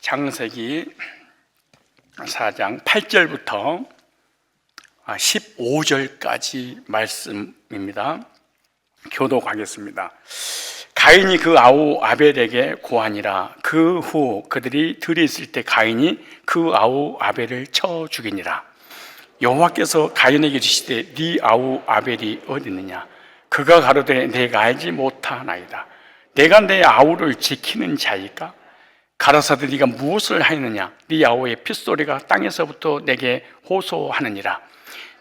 창세기 4장 8절부터 15절까지 말씀입니다. 교독하겠습니다. 가인이 그 아우 아벨에게 고하니라. 그 후 그들이 들이 있을 때 가인이 그 아우 아벨을 쳐 죽이니라. 여호와께서 가인에게 이르시되 네 아우 아벨이 어디 있느냐? 그가 가로되 내가 알지 못하나이다. 내가 내 아우를 지키는 자이까? 가라사대 네가 무엇을 하였느냐? 네 아우의 핏소리가 땅에서부터 내게 호소하느니라.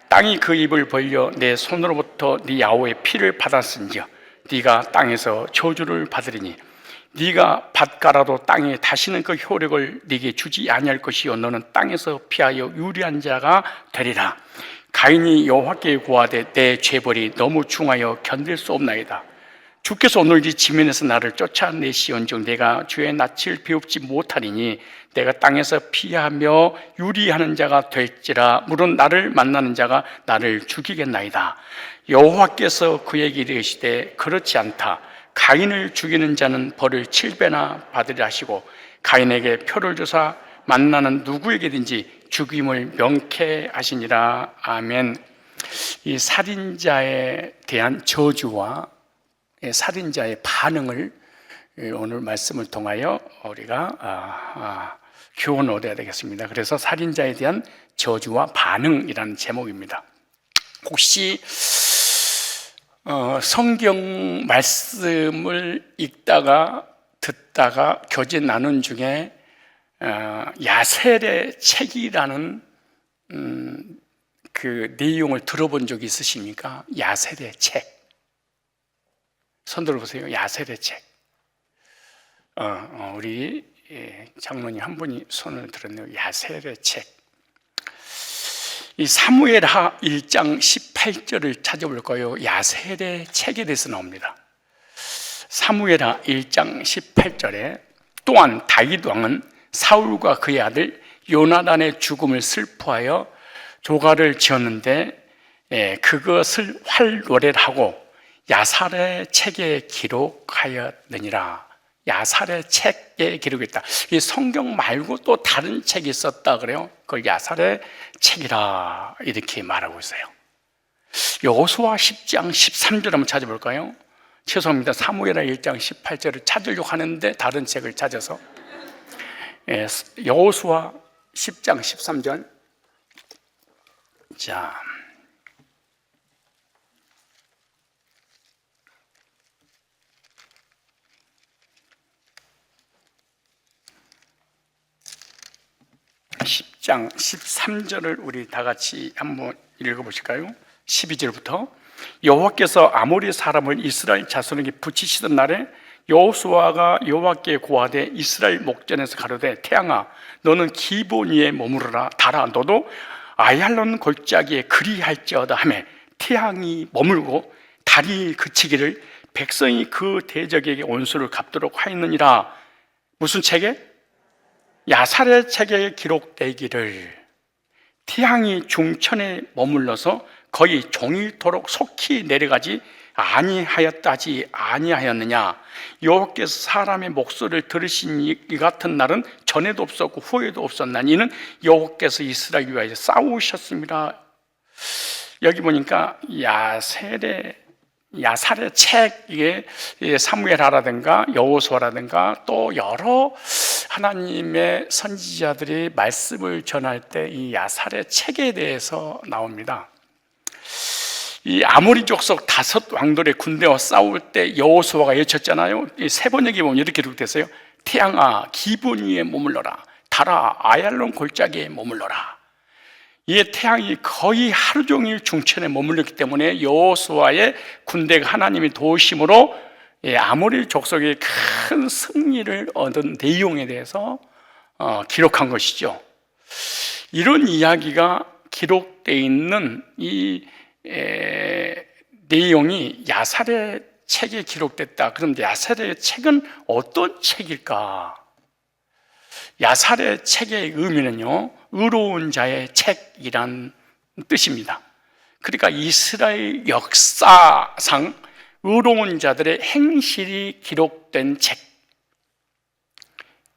땅이 그 입을 벌려 내 손으로부터 네 아우의 피를 받았은지여 네가 땅에서 저주를 받으리니 네가 밭가라도 땅에 다시는 그 효력을 네게 주지 아니할 것이요 너는 땅에서 피하여 유리한 자가 되리라. 가인이 여호와께 고하되 내 죄벌이 너무 중하여 견딜 수 없나이다. 주께서 오늘 이 지면에서 나를 쫓아내시온즉 내가 주의 낯을 비웁지 못하리니 내가 땅에서 피하며 유리하는 자가 될지라. 물론 나를 만나는 자가 나를 죽이겠나이다. 여호와께서 그에게 이르시되 그렇지 않다. 가인을 죽이는 자는 벌을 7배나 받으리라 하시고 가인에게 표를 주사 만나는 누구에게든지 죽임을 명쾌하시니라. 아멘. 이 살인자에 대한 저주와 살인자의 반응을 오늘 말씀을 통하여 우리가 교훈을 얻어야 되겠습니다. 그래서 살인자에 대한 저주와 반응이라는 제목입니다. 혹시 성경 말씀을 읽다가 듣다가 교제 나눈 중에 야셀의 책이라는 그 내용을 들어본 적이 있으십니까? 야셀의 책. 손 들어보세요. 야셀의 책. 우리 장로님 한 분이 손을 들었네요. 야셀의 책. 이 사무엘하 1장 18절을 찾아볼 거예요. 야셀의 책에 대해서 나옵니다. 사무엘하 1장 18절에 또한 다윗 왕은 사울과 그의 아들 요나단의 죽음을 슬퍼하여 조가를 지었는데 그것을 활노래하고 야살의 책에 기록하였느니라. 야살의 책에 기록했다. 이 성경 말고 또 다른 책이 있었다 그래요. 그걸 야살의 책이라 이렇게 말하고 있어요. 여호수아 10장 13절 한번 찾아볼까요? 죄송합니다. 사무엘하 1장 18절을 찾으려고 하는데 다른 책을 찾아서 여호수아 10장 13절. 자, 장 13절을 우리 다 같이 한번 읽어보실까요? 12절부터 여호와께서 아모리 사람을 이스라엘 자손에게 붙이시던 날에 여호수아가 여호와께 고하되 이스라엘 목전에서 가로되 태양아 너는 기본 위에 머무르라. 달아 너도 아얄론 골짜기에 그리할지어다 하매 태양이 머물고 달이 그치기를 백성이 그 대적에게 원수를 갚도록 하였느니라. 무슨 책에? 야살의 책에 기록되기를 태양이 중천에 머물러서 거의 종일토록 속히 내려가지 아니하였다 하지 아니하였느냐. 여호와께서 사람의 목소리를 들으신 이 같은 날은 전에도 없었고 후에도 없었나니 이는 여호와께서 이스라엘 위하여 싸우셨습니다. 여기 보니까 야살의 책, 이게 사무엘하라든가 여호수아라든가 또 여러 하나님의 선지자들이 말씀을 전할 때 이 야살의 책에 대해서 나옵니다. 이 아모리 족속 5 왕들의 군대와 싸울 때 여호수아가 외쳤잖아요. 이 세번역에 보면 이렇게 기록됐어요. 태양아 기본 위에 머물러라. 달아 아얄론 골짜기에 머물러라. 이 태양이 거의 하루 종일 중천에 머물렀기 때문에 여호수아의 군대가 하나님의 도우심으로 아모리 족속의 큰 승리를 얻은 내용에 대해서 기록한 것이죠. 이런 이야기가 기록되어 있는 이 내용이 야살의 책에 기록됐다. 그런데 야살의 책은 어떤 책일까? 야살의 책의 의미는요, 의로운 자의 책이란 뜻입니다. 그러니까 이스라엘 역사상 의로운 자들의 행실이 기록된 책.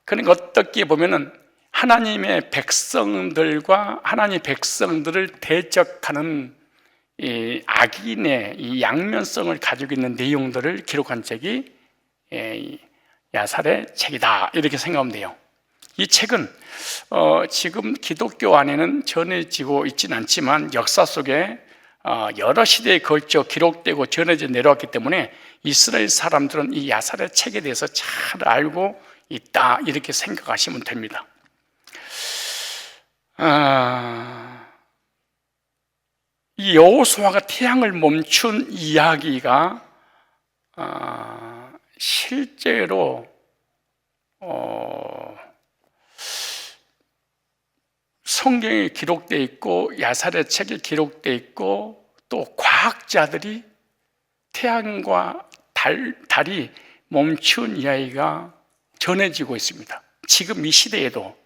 그러니까 어떻게 보면은 하나님의 백성들과 하나님의 백성들을 대적하는 이 악인의 이 양면성을 가지고 있는 내용들을 기록한 책이 야살의 책이다, 이렇게 생각하면 돼요. 이 책은 지금 기독교 안에는 전해지고 있지는 않지만 역사 속에 여러 시대에 걸쳐 기록되고 전해져 내려왔기 때문에 이스라엘 사람들은 이 야살의 책에 대해서 잘 알고 있다, 이렇게 생각하시면 됩니다. 이 여호수아가 태양을 멈춘 이야기가 실제로 성경에 기록되어 있고 야살의 책에 기록되어 있고, 또 과학자들이 태양과 달이 멈춘 이야기가 전해지고 있습니다. 지금 이 시대에도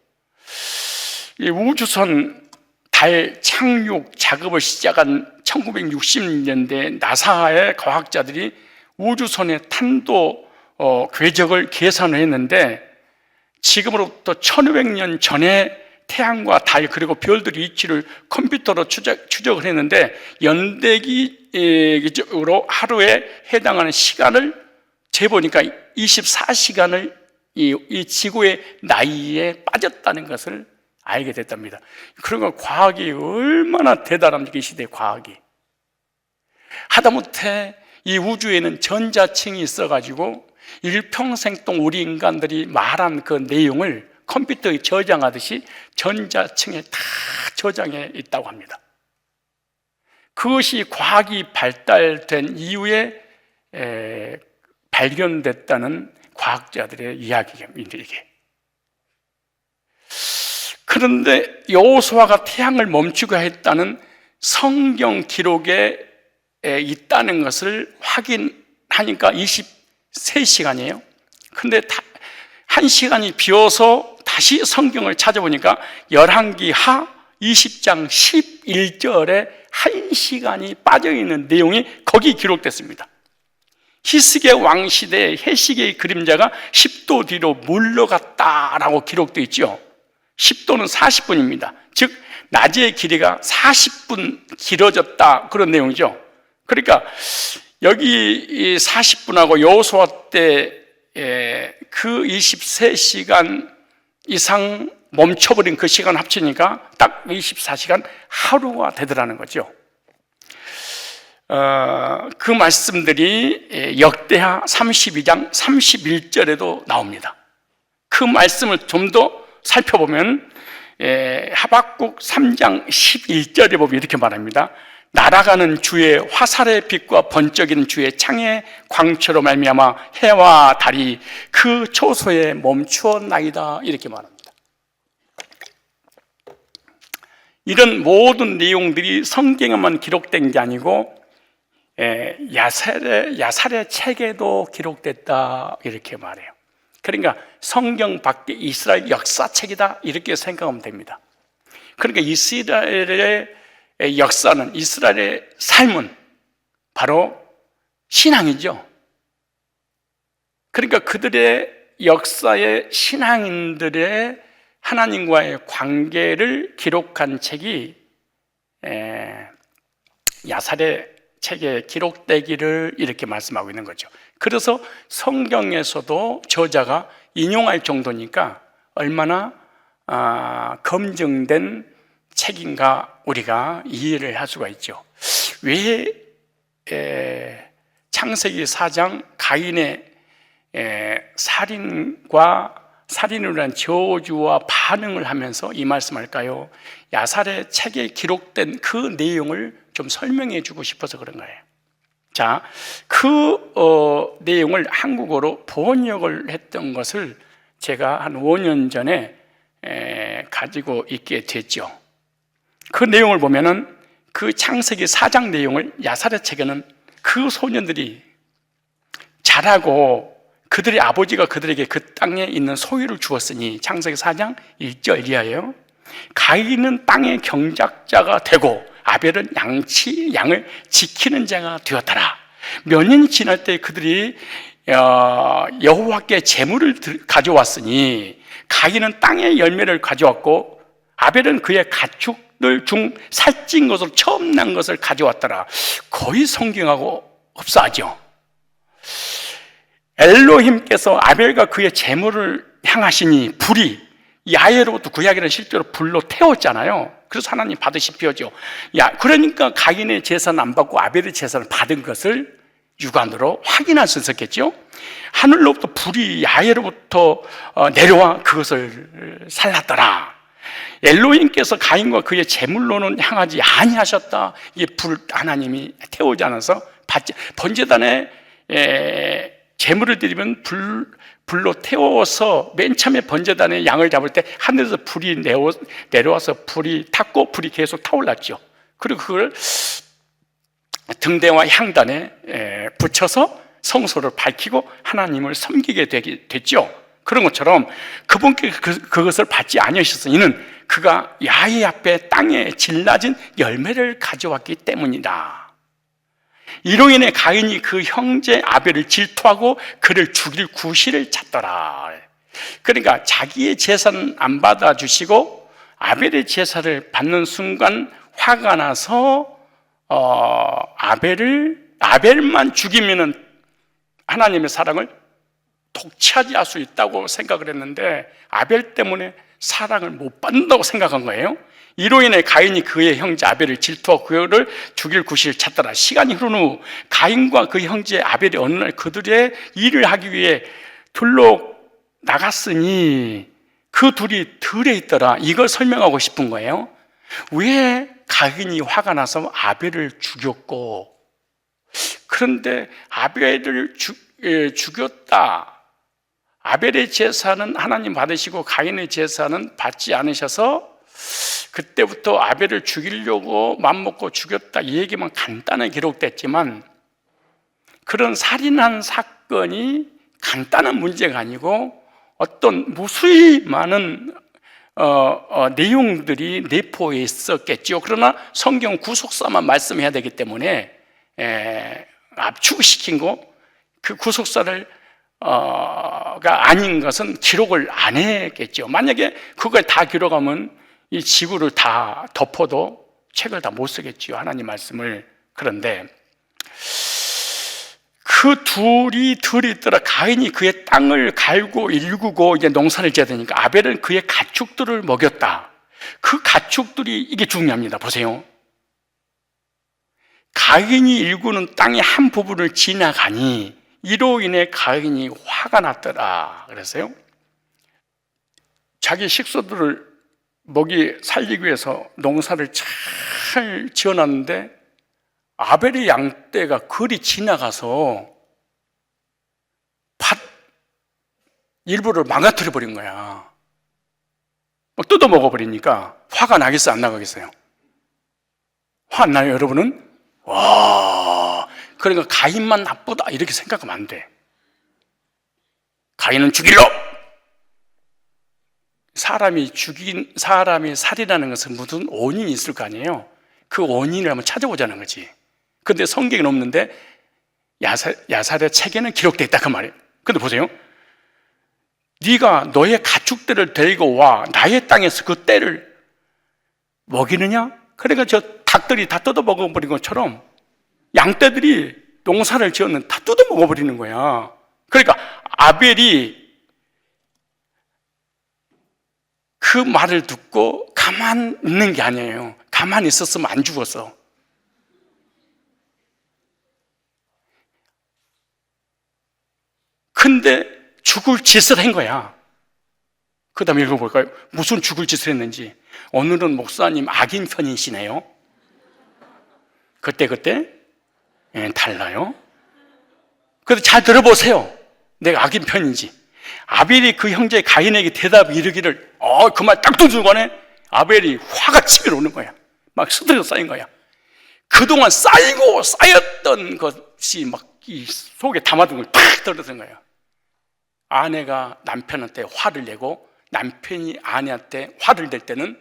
이 우주선 달 착륙 작업을 시작한 1960년대 나사의 과학자들이 우주선의 탄도 궤적을 계산을 했는데, 지금으로부터 1500년 전에 태양과 달 그리고 별들의 위치를 컴퓨터로 추적을 했는데, 연대기적으로 하루에 해당하는 시간을 재보니까 24시간을 이 지구의 나이에 빠졌다는 것을 알게 됐답니다. 그러니까 과학이 얼마나 대단합니까? 이 시대의 과학이. 하다못해 이 우주에는 전자층이 있어가지고 일평생 동안 우리 인간들이 말한 그 내용을 컴퓨터에 저장하듯이 전자층에 다 저장해 있다고 합니다. 그것이 과학이 발달된 이후에 발견됐다는 과학자들의 이야기입니다, 이게. 그런데 여호수아가 태양을 멈추게 했다는 성경 기록에 있다는 것을 확인하니까 23시간이에요. 근데 1시간이 비어서 다시 성경을 찾아보니까 열왕기 하 20장 11절에 1시간이 빠져있는 내용이 거기 기록됐습니다. 히스기야 왕 시대에 해시계의 그림자가 10도 뒤로 물러갔다라고 기록되어 있죠. 10도는 40분입니다. 즉 낮의 길이가 40분 길어졌다, 그런 내용이죠. 그러니까 여기 40분하고 여호수아 때 그 23시간 이상 멈춰버린 그 시간 합치니까 딱 24시간 하루가 되더라는 거죠. 그 말씀들이 역대하 32장 31절에도 나옵니다. 그 말씀을 좀 더 살펴보면 하박국 3장 11절에 보면 이렇게 말합니다. 날아가는 주의 화살의 빛과 번쩍이는 주의 창의 광채로 말미암아 해와 달이 그 초소에 멈추었나이다, 이렇게 말합니다. 이런 모든 내용들이 성경에만 기록된 게 아니고 야살의 책에도 기록됐다, 이렇게 말해요. 그러니까 성경 밖에 이스라엘 역사책이다, 이렇게 생각하면 됩니다. 그러니까 이스라엘의 역사는, 이스라엘의 삶은 바로 신앙이죠. 그러니까 그들의 역사의 신앙인들의 하나님과의 관계를 기록한 책이 야살의 책에 기록되기를 이렇게 말씀하고 있는 거죠. 그래서 성경에서도 저자가 인용할 정도니까 얼마나 검증된 책인가 우리가 이해를 할 수가 있죠. 왜 창세기 4장 가인의 살인으로 한 저주와 반응을 하면서 이 말씀할까요? 야살의 책에 기록된 그 내용을 좀 설명해 주고 싶어서 그런 거예요. 자, 그 내용을 한국어로 번역을 했던 것을 제가 한 5년 전에 가지고 있게 됐죠. 그 내용을 보면은 그 창세기 4장 내용을 야살의 책에는 그 소년들이 자라고 그들의 아버지가 그들에게 그 땅에 있는 소유를 주었으니, 창세기 4장 1절 이하예요. 가인은 땅의 경작자가 되고 아벨은 양을 지키는 자가 되었더라. 몇 년이 지날 때 그들이 여호와께 제물을 가져왔으니 가인은 땅의 열매를 가져왔고 아벨은 그의 가축들 중 살찐 것으로 처음 난 것을 가져왔더라. 거의 성경하고 흡사하죠. 엘로힘께서 아벨과 그의 제물을 향하시니 불이 야훼로부터 구약에는 실제로 불로 태웠잖아요. 그래서 하나님 받으시피하죠. 그러니까 가인의 제사는 안 받고 아벨의 제사를 받은 것을 육안으로 확인할 수 있었겠죠. 하늘로부터 불이 야훼로부터 내려와 그것을 살랐더라. 엘로힘께서 가인과 그의 제물로는 향하지 아니하셨다. 이게 불 하나님이 태우지 않아서 번제단에 제물을 드리면 불로 태워서 맨 처음에 번제단에 양을 잡을 때 하늘에서 불이 내려와서 불이 탔고 불이 계속 타올랐죠. 그리고 그걸 등대와 향단에 붙여서 성소를 밝히고 하나님을 섬기게 됐죠. 그런 것처럼 그분께 그것을 받지 아니하셔서 이는 그가 야훼 앞에 땅에 질낮은 열매를 가져왔기 때문이다. 이로 인해 가인이 그 형제 아벨을 질투하고 그를 죽일 구실을 찾더라. 그러니까 자기의 제사는 안 받아주시고 아벨의 제사를 받는 순간 화가 나서 아벨만 죽이면은 하나님의 사랑을 독차지할 수 있다고 생각을 했는데 아벨 때문에 사랑을 못 받는다고 생각한 거예요. 이로 인해 가인이 그의 형제 아벨을 질투하고 그를 죽일 구실을 찾더라. 시간이 흐른 후 가인과 그 형제 아벨이 어느 날 그들의 일을 하기 위해 둘로 나갔으니 그 둘이 들에 있더라. 이걸 설명하고 싶은 거예요. 왜 가인이 화가 나서 아벨을 죽였고, 그런데 아벨을 죽였다. 아벨의 제사는 하나님 받으시고 가인의 제사는 받지 않으셔서 그때부터 아벨을 죽이려고 맘먹고 죽였다, 이 얘기만 간단하게 기록됐지만 그런 살인한 사건이 간단한 문제가 아니고 어떤 무수히 많은 내용들이 내포해 있었겠죠. 그러나 성경 구속사만 말씀해야 되기 때문에 압축시킨 거, 그 구속사를 가 아닌 것은 기록을 안 했겠죠. 만약에 그걸 다 기록하면 이 지구를 다 덮어도 책을 다 못 쓰겠지요, 하나님 말씀을. 그런데 그 둘이 들이더라. 가인이 그의 땅을 갈고 일구고 이제 농사를 지어야 되니까 아벨은 그의 가축들을 먹였다. 그 가축들이, 이게 중요합니다. 보세요. 가인이 일구는 땅의 한 부분을 지나가니 이로 인해 가인이 화가 났더라. 그랬어요. 자기 식소들을 먹이 살리기 위해서 농사를 잘 지어놨는데 아벨의 양떼가 그리 지나가서 밭 일부를 망가뜨려 버린 거야. 막 뜯어 먹어버리니까 화가 나겠어요, 안 나가겠어요? 화 안 나요, 여러분은? 와, 그러니까 가인만 나쁘다 이렇게 생각하면 안 돼. 가인은 죽일러! 사람이 살이라는 것은 무슨 원인이 있을 거 아니에요? 그 원인을 한번 찾아보자는 거지. 근데 성경에는 없는데 야살의 책에는 기록되어 있다 그 말이에요. 근데 보세요. 네가 너의 가축들을 데리고 와 나의 땅에서 그 떼를 먹이느냐? 그러니까 저 닭들이 다 뜯어 먹어버린 것처럼 양떼들이 농사를 지었는 다 뜯어 먹어버리는 거야. 그러니까 아벨이 그 말을 듣고 가만 있는 게 아니에요. 가만히 있었으면 안 죽었어. 근데 죽을 짓을 한 거야. 그 다음에 읽어볼까요? 무슨 죽을 짓을 했는지. 오늘은 목사님 악인 편이시네요. 그때 달라요. 그래서 잘 들어보세요. 내가 악인 편인지. 아벨이 그 형제 가인에게 대답 이르기를, 그 말 딱 듣는 순간에 아벨이 화가 치밀어 오는 거야. 막 스트레스 쌓인 거야. 그동안 쌓였던 것이 막 이 속에 담아둔 걸 탁 떨어뜨린 거야. 아내가 남편한테 화를 내고 남편이 아내한테 화를 낼 때는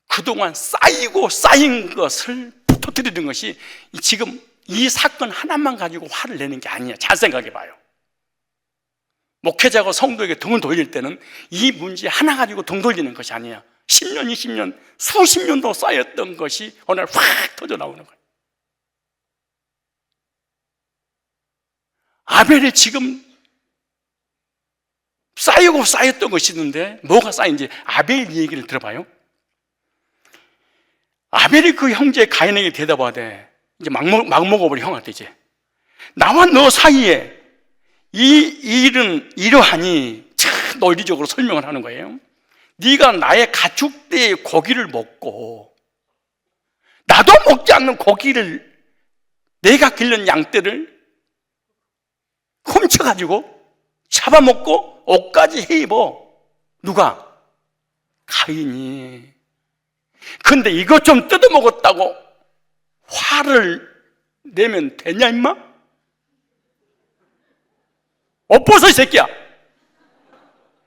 그동안 쌓인 것을 터뜨리는 것이 지금 이 사건 하나만 가지고 화를 내는 게 아니야. 잘 생각해 봐요. 목회자가 성도에게 등을 돌릴 때는 이 문제 하나 가지고 등 돌리는 것이 아니야. 10년, 20년, 수십 년도 쌓였던 것이 어느 날 확 터져 나오는 거예요. 아벨이 지금 쌓였던 것이 있는데 뭐가 쌓인지 아벨 얘기를 들어봐요. 아벨이 그 형제 가인에게 대답하되, 이제 막 먹어버린 형한테 이제, 나와 너 사이에 이 일은 이러하니, 참 논리적으로 설명을 하는 거예요. 네가 나의 가축대의 고기를 먹고 나도 먹지 않는 고기를, 내가 길른 양떼를 훔쳐가지고 잡아먹고 옷까지 해입어. 누가? 가인이. 근데 이것 좀 뜯어먹었다고 화를 내면 되냐 임마? 옷 벗어 이 새끼야.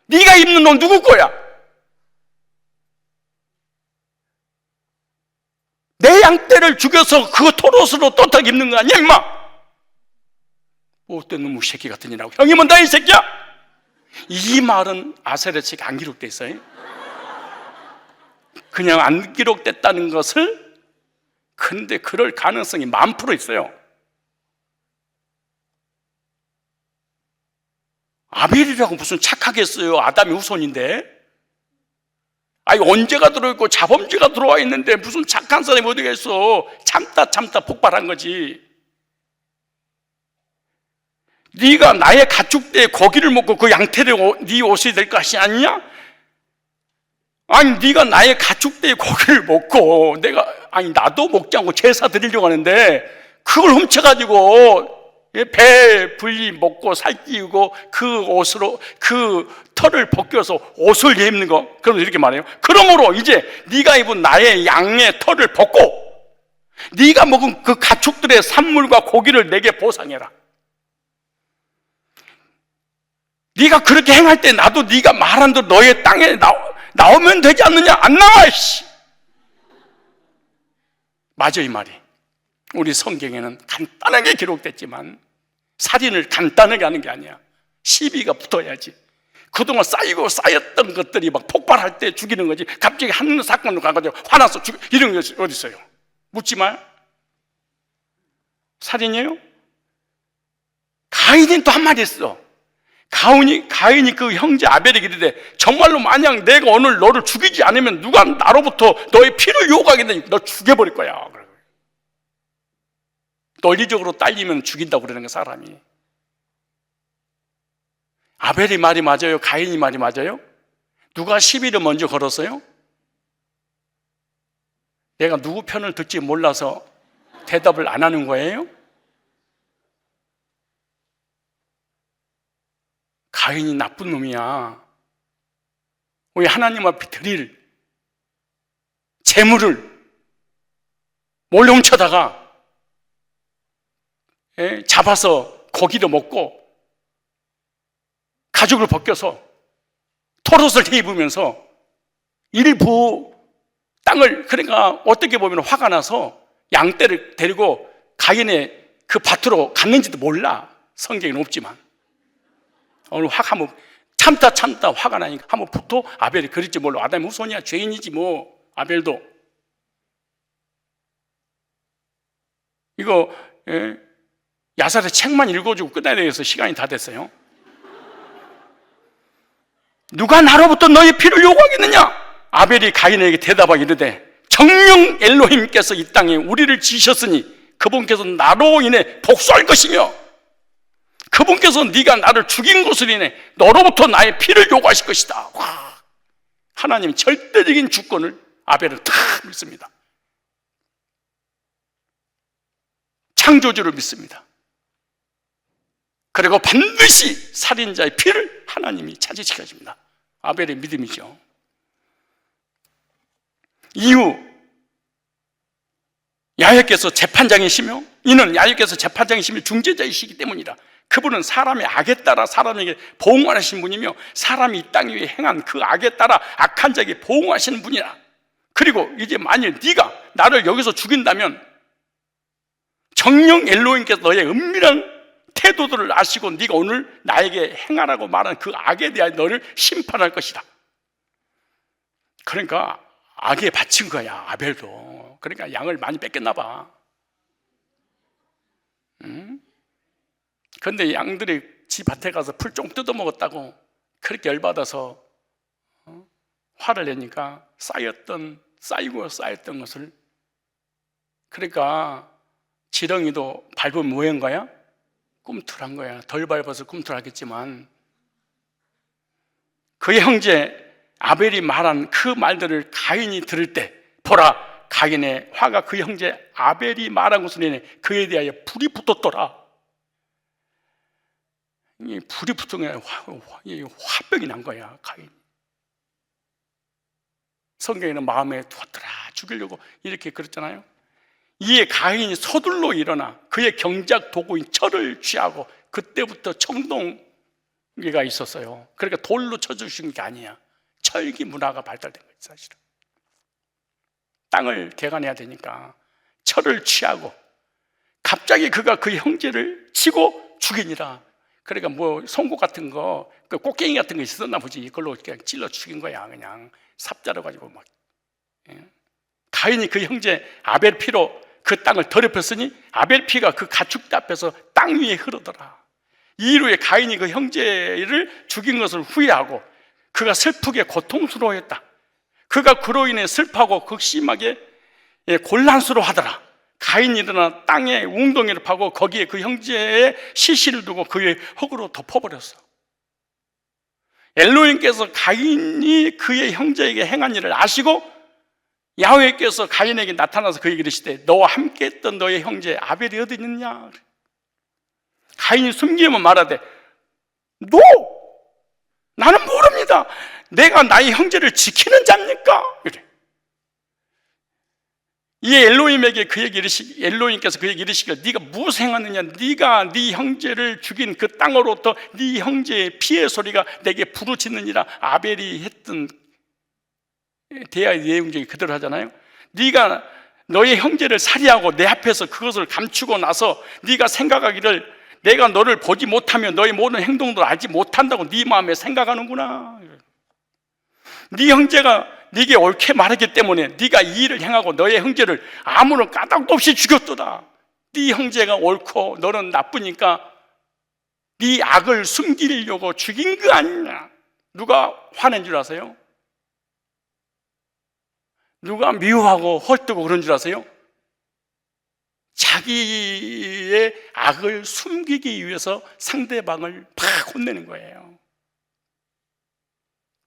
네가 입는 옷 누구 거야? 내 양떼를 죽여서 그 털옷으로 또딱 입는 거 아니야 임마? 못된 놈의 새끼 같은 이라고. 형이 뭔다 이 새끼야? 이 말은 아셀의 책에 안 기록돼 있어요. 그냥 안 기록됐다는 것을, 근데 그럴 가능성이 10,000% 있어요. 아벨이라고 무슨 착하겠어요? 아담의 후손인데. 아니 언제가 들어있고 자범죄가 들어와 있는데 무슨 착한 사람이 어디겠어. 참다 폭발한 거지. 네가 나의 가축대의 고기를 먹고 그 양태를 네 옷이 될 것이 아니냐? 아니 네가 나의 가축대의 고기를 먹고 나도 먹지 않고 제사 드리려고 하는데 그걸 훔쳐가지고 배 불리 먹고 살찌우고 그 옷으로 그 털을 벗겨서 옷을 입는 거. 그럼 이렇게 말해요. 그러므로 이제 네가 입은 나의 양의 털을 벗고 네가 먹은 그 가축들의 산물과 고기를 내게 보상해라. 네가 그렇게 행할 때 나도 네가 말한 대로 너의 땅에 나오면 되지 않느냐? 안 나와 씨. 맞아 이 말이. 우리 성경에는 간단하게 기록됐지만 살인을 간단하게 하는 게 아니야. 시비가 붙어야지. 그동안 쌓였던 것들이 막 폭발할 때 죽이는 거지. 갑자기 한 사건으로 가가지고 화나서 이런 것이 어디 있어요? 묻지 마. 살인이에요? 가인이 또 한마디 했어. 가인이 그 형제 아벨에게 이르되, 정말로 만약 내가 오늘 너를 죽이지 않으면 누가 나로부터 너의 피를 요구하겠느냐? 너 죽여버릴 거야. 논리적으로 딸리면 죽인다고 그러는 거 사람이. 아벨이 말이 맞아요? 가인이 말이 맞아요? 누가 시비를 먼저 걸었어요? 내가 누구 편을 듣지 몰라서 대답을 안 하는 거예요? 가인이 나쁜 놈이야. 우리 하나님 앞에 드릴 재물을 몰래 훔쳐다가 잡아서 고기도 먹고 가죽을 벗겨서 털옷을 입으면서 일부 땅을, 그러니까 어떻게 보면 화가 나서 양떼를 데리고 가인의 그 밭으로 갔는지도 몰라. 성경에는 없지만 오늘 확 한번 참다 화가 나니까 한번 붙어. 아벨이 그랬지 몰라. 아담의 후손이야. 죄인이지 뭐. 아벨도 이거 야살의 책만 읽어주고 끝나야 되겠어. 시간이 다 됐어요. 누가 나로부터 너의 피를 요구하겠느냐? 아벨이 가인에게 대답하기 이르되, 정령 엘로힘께서 이 땅에 우리를 지으셨으니 그분께서 나로 인해 복수할 것이며 그분께서 네가 나를 죽인 것으로 인해 너로부터 나의 피를 요구하실 것이다. 와, 하나님 절대적인 주권을 아벨은 다 믿습니다. 창조주를 믿습니다. 그리고 반드시 살인자의 피를 하나님이 찾으시게 하십니다. 아벨의 믿음이죠. 이후 야훼께서 재판장이시며, 이는 야훼께서 재판장이시며 중재자이시기 때문이라. 그분은 사람의 악에 따라 사람에게 보응하신 분이며 사람이 이 땅 위에 행한 그 악에 따라 악한 자에게 보응하시는 분이라. 그리고 이제 만일 네가 나를 여기서 죽인다면 정령 엘로힘께서 너의 은밀한 태도들을 아시고 네가 오늘 나에게 행하라고 말한 그 악에 대하여 너를 심판할 것이다. 그러니까 악에 바친 거야, 아벨도. 그러니까 양을 많이 뺏겼나 봐. 그런데 양들이 지 밭에 가서 풀 좀 뜯어먹었다고 그렇게 열받아서 화를 내니까 쌓였던 것을, 그러니까 지렁이도 밟으면 뭐한 거야? 꿈틀한 거야. 덜 밟아서 꿈틀하겠지만 그의 형제 아벨이 말한 그 말들을 가인이 들을 때, 보라, 가인의 화가 그 형제 아벨이 말한 것을 인해 그에 대하여 불이 붙었더라. 이 불이 붙은 게 화병이 난 거야, 가인. 성경에는 마음에 두었더라, 죽이려고 이렇게 그랬잖아요. 이에 가인이 서둘러 일어나 그의 경작 도구인 철을 취하고, 그때부터 청동기가 있었어요. 그러니까 돌로 쳐주신 게 아니야. 철기 문화가 발달된 거지, 사실은. 땅을 개간해야 되니까 철을 취하고, 갑자기 그가 그 형제를 치고 죽이니라. 그러니까 뭐 송곳 같은 거, 그 꽃갱이 같은 거 있었나 보지. 그걸로 그냥 찔러 죽인 거야. 그냥 삽자로 가지고 막. 가인이 그 형제 아벨 피로 그 땅을 더럽혔으니 아벨 피가 그 가축대 앞에서 땅 위에 흐르더라. 이후에 가인이 그 형제를 죽인 것을 후회하고 그가 슬프게 고통스러워했다. 그가 그로 인해 슬퍼하고 극심하게 곤란스러워하더라. 가인이 일어나 땅에 웅덩이를 파고 거기에 그 형제의 시신을 두고 그의 흙으로 덮어버렸어. 엘로힘께서 가인이 그의 형제에게 행한 일을 아시고 야훼께서 가인에게 나타나서 그에게 이르시되 너와 함께 했던 너의 형제 아벨이 어디 있느냐. 가인이 숨기면 말하되 너! 나는 모릅니다. 내가 나의 형제를 지키는 자입니까? 이래. 이에 엘로힘께서 그에게 이르시기를 네가 무엇을 행하느냐. 네가 네 형제를 죽인 그 땅으로부터 네 형제의 피의 소리가 내게 부르짖느니라. 아벨이 했던 대화의 내용 중에 그대로 하잖아요. 네가 너의 형제를 살해하고 내 앞에서 그것을 감추고 나서 네가 생각하기를 내가 너를 보지 못하면 너의 모든 행동도 알지 못한다고 네 마음에 생각하는구나. 네 형제가 네게 옳게 말하기 때문에 네가 이 일을 행하고 너의 형제를 아무런 까닭도 없이 죽였도다. 네 형제가 옳고 너는 나쁘니까 네 악을 숨기려고 죽인 거 아니냐. 누가 화낸 줄 아세요? 누가 미워하고 헐뜯고 그런 줄 아세요? 자기의 악을 숨기기 위해서 상대방을 팍 혼내는 거예요.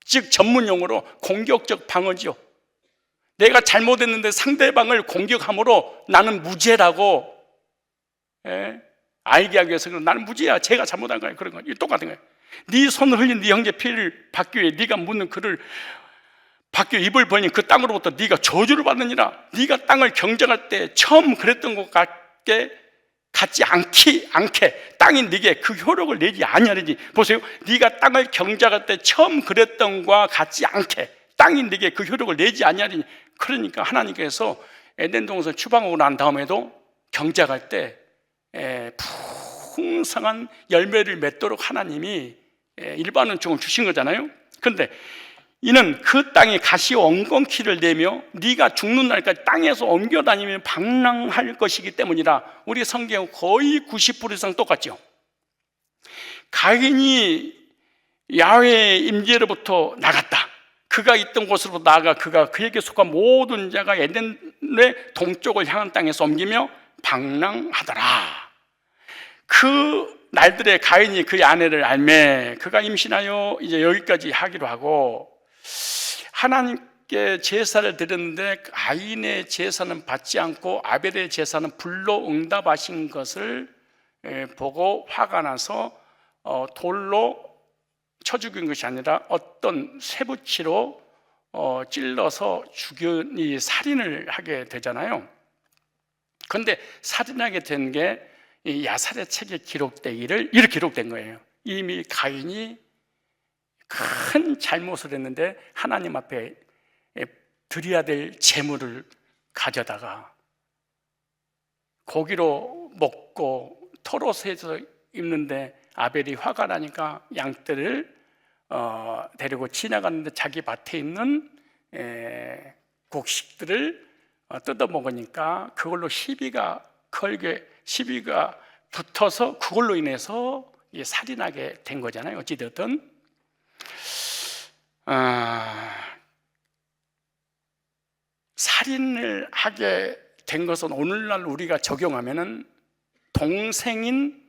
즉 전문 용어로 공격적 방어지요. 내가 잘못했는데 상대방을 공격함으로 나는 무죄라고 알게 하기 위해서 나는 무죄야, 제가 잘못한 거야, 그런 거. 똑같은 거예요. 네 손을 흘린 네 형제 피를 받기 위해 네가 묻는 그를 받기 위해 입을 벌린 그 땅으로부터 네가 저주를 받느니라. 네가 땅을 경작할 때 처음 그랬던 것 같지 않게 땅이 네게 그 효력을 내지 아니하리니. 보세요, 네가 땅을 경작할 때 처음 그랬던 것과 같지 않게 땅이 네게 그 효력을 내지 아니하리니. 그러니까 하나님께서 에덴 동산 추방하고 난 다음에도 경작할 때 풍성한 열매를 맺도록 하나님이 일반 은총을 주신 거잖아요. 그런데 이는 그 땅에 가시 엉겅퀴를 내며 네가 죽는 날까지 땅에서 옮겨다니며 방랑할 것이기 때문이라. 우리 성경 거의 90% 이상 똑같죠. 가인이 야훼의 임재로부터 나갔다. 그가 있던 곳으로부터 나아가 그가 그에게 속한 모든 자가 에덴의 동쪽을 향한 땅에서 옮기며 방랑하더라. 그 날들에 가인이 그의 아내를 알매 그가 임신하여 이제 여기까지 하기로 하고, 하나님께 제사를 드렸는데 가인의 제사는 받지 않고 아벨의 제사는 불로 응답하신 것을 보고 화가 나서 돌로 쳐 죽인 것이 아니라 어떤 쇠붙이로 찔러서 죽이니 살인을 하게 되잖아요. 그런데 살인하게 된 게 이 야살의 책에 기록되기를 이렇게 기록된 거예요. 이미 가인이 큰 잘못을 했는데 하나님 앞에 드려야 될 제물을 가져다가 고기로 먹고 토롯에서 입는데 아벨이 화가 나니까 양떼를 데리고 지나가는데 자기 밭에 있는 곡식들을 뜯어 먹으니까 그걸로 시비가 붙어서 그걸로 인해서 살인하게 된 거잖아요. 어찌되었든 살인을 하게 된 것은 오늘날 우리가 적용하면은 동생인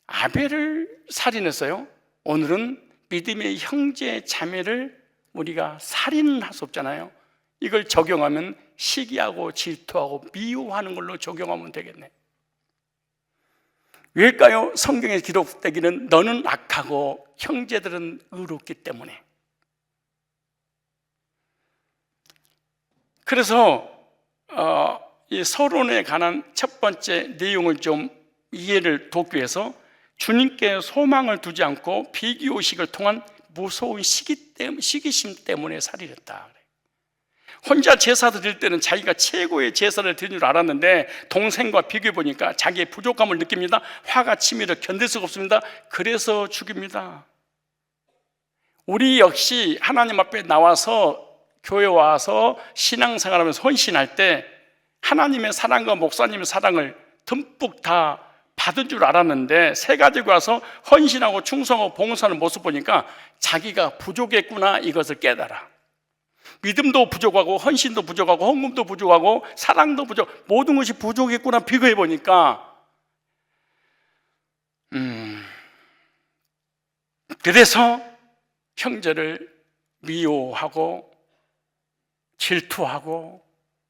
아벨을 살인했어요. 오늘은 믿음의 형제 자매를 우리가 살인할 수 없잖아요. 이걸 적용하면 시기하고 질투하고 미워하는 걸로 적용하면 되겠네. 왜일까요? 성경에 기록되기는 너는 악하고 형제들은 의롭기 때문에. 그래서 이 서론에 관한 첫 번째 내용을 좀 이해를 돕기 위해서 주님께 소망을 두지 않고 비교의식을 통한 무서운 시기심 때문에 살인했다. 혼자 제사 드릴 때는 자기가 최고의 제사를 드린 줄 알았는데 동생과 비교해 보니까 자기의 부족함을 느낍니다. 화가 치밀어 견딜 수가 없습니다. 그래서 죽입니다. 우리 역시 하나님 앞에 나와서 교회 와서 신앙생활하면서 헌신할 때 하나님의 사랑과 목사님의 사랑을 듬뿍 다 받은 줄 알았는데 새 가지고 와서 헌신하고 충성하고 봉사하는 모습 보니까 자기가 부족했구나, 이것을 깨달아. 믿음도 부족하고 헌신도 부족하고 헌금도 부족하고 사랑도 부족, 모든 것이 부족했구나 비교해 보니까 그래서 형제를 미워하고 질투하고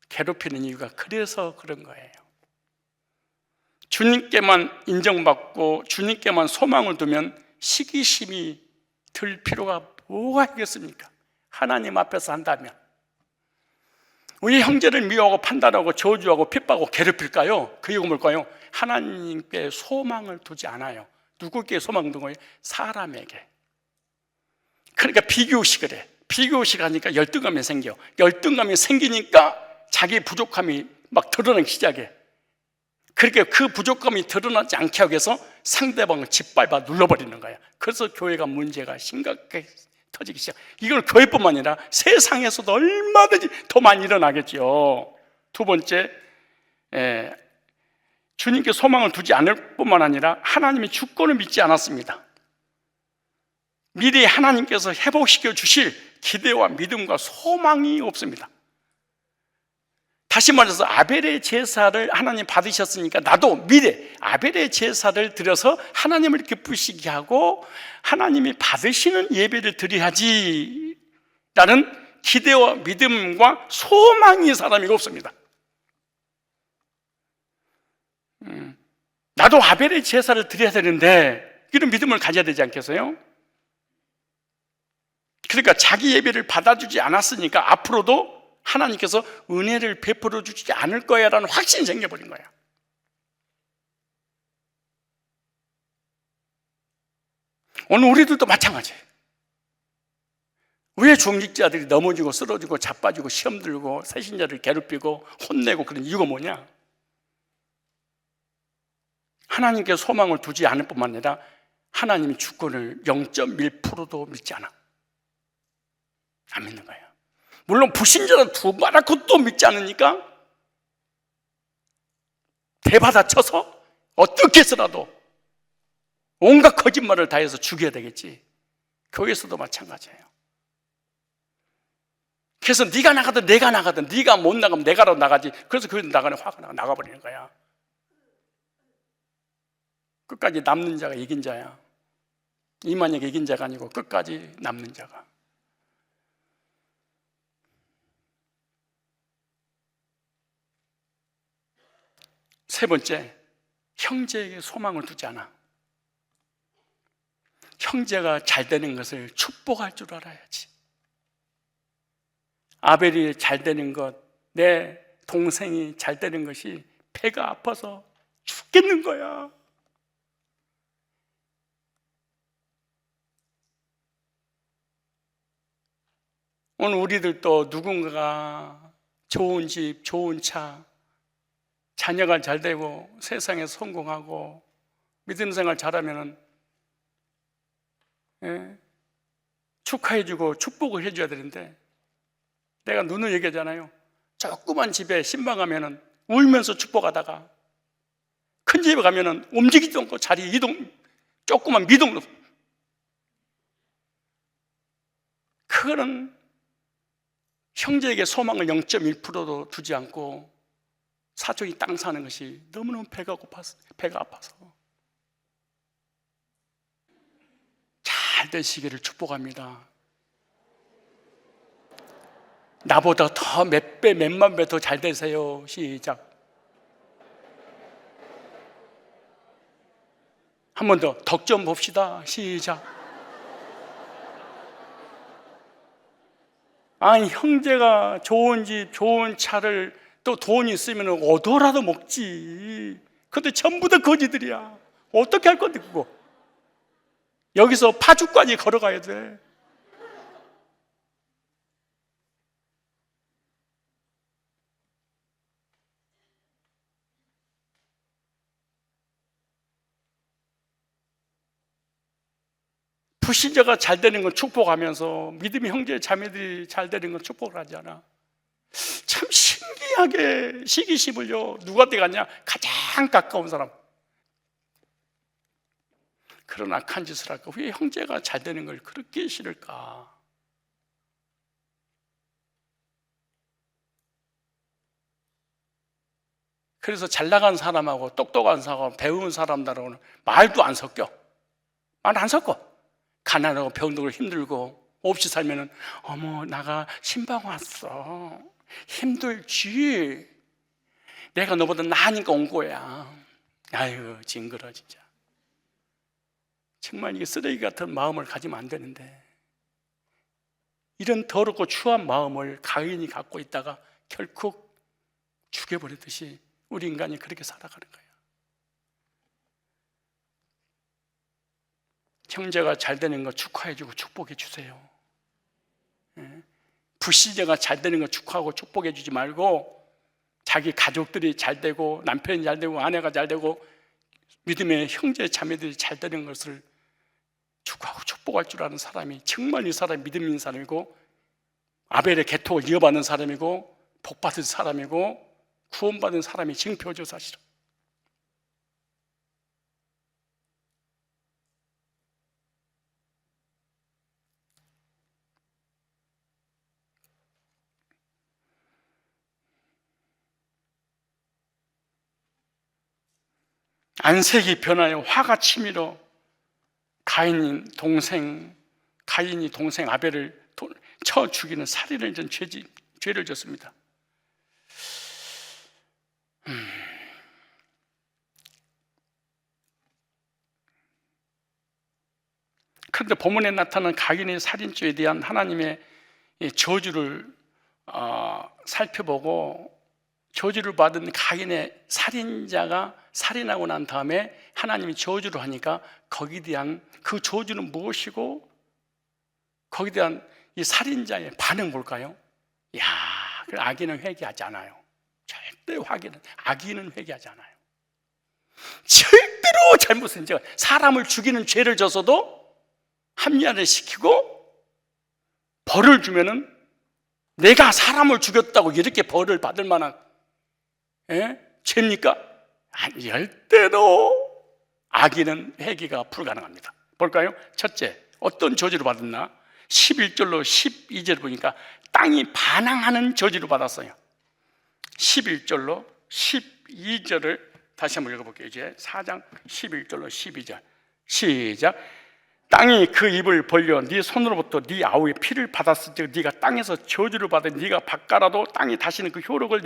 괴롭히는 이유가 그래서 그런 거예요. 주님께만 인정받고 주님께만 소망을 두면 시기심이 들 필요가 뭐가 있겠습니까? 하나님 앞에서 한다면. 우리 형제를 미워하고 판단하고 저주하고 핍박하고 괴롭힐까요? 그 이유가 뭘까요? 하나님께 소망을 두지 않아요. 누구께 소망을 둔 거예요? 사람에게. 그러니까 비교의식을 해. 비교의식 하니까 열등감이 생겨. 열등감이 생기니까 자기 부족함이 막 드러나기 시작해. 그렇게 그 부족함이 드러나지 않게 하기 위해서 상대방을 짓밟아 눌러버리는 거야. 그래서 교회가 문제가 심각하게 터지기 시작. 이걸 교회뿐만 아니라 세상에서도 얼마든지 더 많이 일어나겠죠. 두 번째, 주님께 소망을 두지 않을 뿐만 아니라 하나님의 주권을 믿지 않았습니다. 미래에 하나님께서 회복시켜 주실 기대와 믿음과 소망이 없습니다. 다시 말해서 아벨의 제사를 하나님 받으셨으니까 나도 미래 아벨의 제사를 드려서 하나님을 기쁘시게 하고 하나님이 받으시는 예배를 드려야지 라는 기대와 믿음과 소망이 사람이 없습니다. 나도 아벨의 제사를 드려야 되는데 이런 믿음을 가져야 되지 않겠어요? 그러니까 자기 예배를 받아주지 않았으니까 앞으로도 하나님께서 은혜를 베풀어 주지 않을 거야 라는 확신이 생겨버린 거야. 오늘 우리들도 마찬가지예요. 왜 중직자들이 넘어지고 쓰러지고 자빠지고 시험 들고 새신자를 괴롭히고 혼내고 그런 이유가 뭐냐? 하나님께 소망을 두지 않을 뿐만 아니라 하나님의 주권을 0.1%도 믿지 않아. 안 믿는 거예요. 물론 불신자는 두말하고 또 믿지 않으니까 대받아쳐서 어떻게 해서라도 온갖 거짓말을 다해서 죽여야 되겠지. 교회에서도 마찬가지예요. 그래서 네가 나가든 내가 나가든 네가 못 나가면 내가라도 나가지. 그래서 교회 나가는 화가 나가버리는 거야. 끝까지 남는 자가 이긴 자야. 이만희가 이긴 자가 아니고 끝까지 남는 자가. 세 번째, 형제에게 소망을 두지 않아. 형제가 잘 되는 것을 축복할 줄 알아야지. 아벨이 잘 되는 것, 내 동생이 잘 되는 것이 배가 아파서 죽겠는 거야. 오늘 우리들도 누군가가 좋은 집, 좋은 차, 자녀가 잘 되고 세상에 성공하고 믿음 생활 잘하면은, 예, 축하해주고 축복을 해줘야 되는데, 내가 눈을 얘기하잖아요. 조그만 집에 신방 가면은 울면서 축복하다가 큰 집에 가면은 움직이지도 않고 자리 이동, 조그만 미동으로. 그거는 형제에게 소망을 0.1%도 두지 않고 사촌이 땅 사는 것이 너무너무 배가 아파서. 잘 되시기를 축복합니다. 나보다 더 몇 배, 몇만 배 더 잘 되세요. 시작. 한 번 더, 덕 좀 봅시다. 시작. 아니, 형제가 좋은 집, 좋은 차를 또 돈이 있으면 얻어라도 먹지. 근데 전부 다 거지들이야. 어떻게 할 건데, 그거? 여기서 파주까지 걸어가야 돼. 불신자가 잘 되는 건 축복하면서 믿음의 형제 자매들이 잘 되는 건 축복을 하지 않아. 참 신기하게 시기심을요, 누구한테 갔냐? 가장 가까운 사람. 그런 악한 짓을 할까? 왜 형제가 잘 되는 걸 그렇게 싫을까? 그래서 잘 나간 사람하고 똑똑한 사람하고 배운 사람들하고는 말도 안 섞여. 말 안 섞어. 가난하고 병들고 힘들고 없이 살면은, 어머, 나가 신방 왔어. 힘들지. 내가 너보다 나으니까 온 거야. 아유, 징그러 진짜. 정말 이게 쓰레기 같은 마음을 가지면 안 되는데, 이런 더럽고 추한 마음을 가인이 갖고 있다가 결국 죽여버리듯이 우리 인간이 그렇게 살아가는 거예요. 형제가 잘 되는 거 축하해주고 축복해 주세요. 불신자가 잘 되는 거 축하하고 축복해 주지 말고, 자기 가족들이 잘 되고 남편이 잘 되고 아내가 잘 되고 믿음의 형제 자매들이 잘 되는 것을 축하하고 축복할 줄 아는 사람이 정말 이 사람이 믿음 있는 사람이고, 아벨의 계통을 이어받는 사람이고, 복받은 사람이고, 구원받은 사람이 증표죠, 사실은. 안색이 변하여 화가 치밀어 가인이 동생 아벨을 쳐 죽이는 살인을 전 죄를 졌습니다. 그런데 본문에 나타난 가인의 살인죄에 대한 하나님의 저주를 살펴보고, 저주를 받은 가인의 살인자가 살인하고 난 다음에 하나님이 저주를 하니까 거기에 대한 그 저주는 무엇이고, 거기에 대한 이 살인자의 반응 볼까요? 야, 그 악인은 회개하지 않아요. 절대 악인은 회개하지 않아요. 절대로 잘못은, 제가 사람을 죽이는 죄를 져서도 합리화를 시키고 벌을 주면은, 내가 사람을 죽였다고 이렇게 벌을 받을 만한 죄입니까? 아니, 절대로 악인은 회개가 불가능합니다. 볼까요? 첫째, 어떤 저주를 받았나? 11절로 12절 보니까 땅이 반항하는 저주를 받았어요. 11절로 12절을 다시 한번 읽어볼게요. 이제 4장 11절로 12절 시작. 땅이 그 입을 벌려 네 손으로부터 네 아우의 피를 받았을 때 네가 땅에서 저주를 받아 네가 바꿔라도 땅이 다시는 그 효력을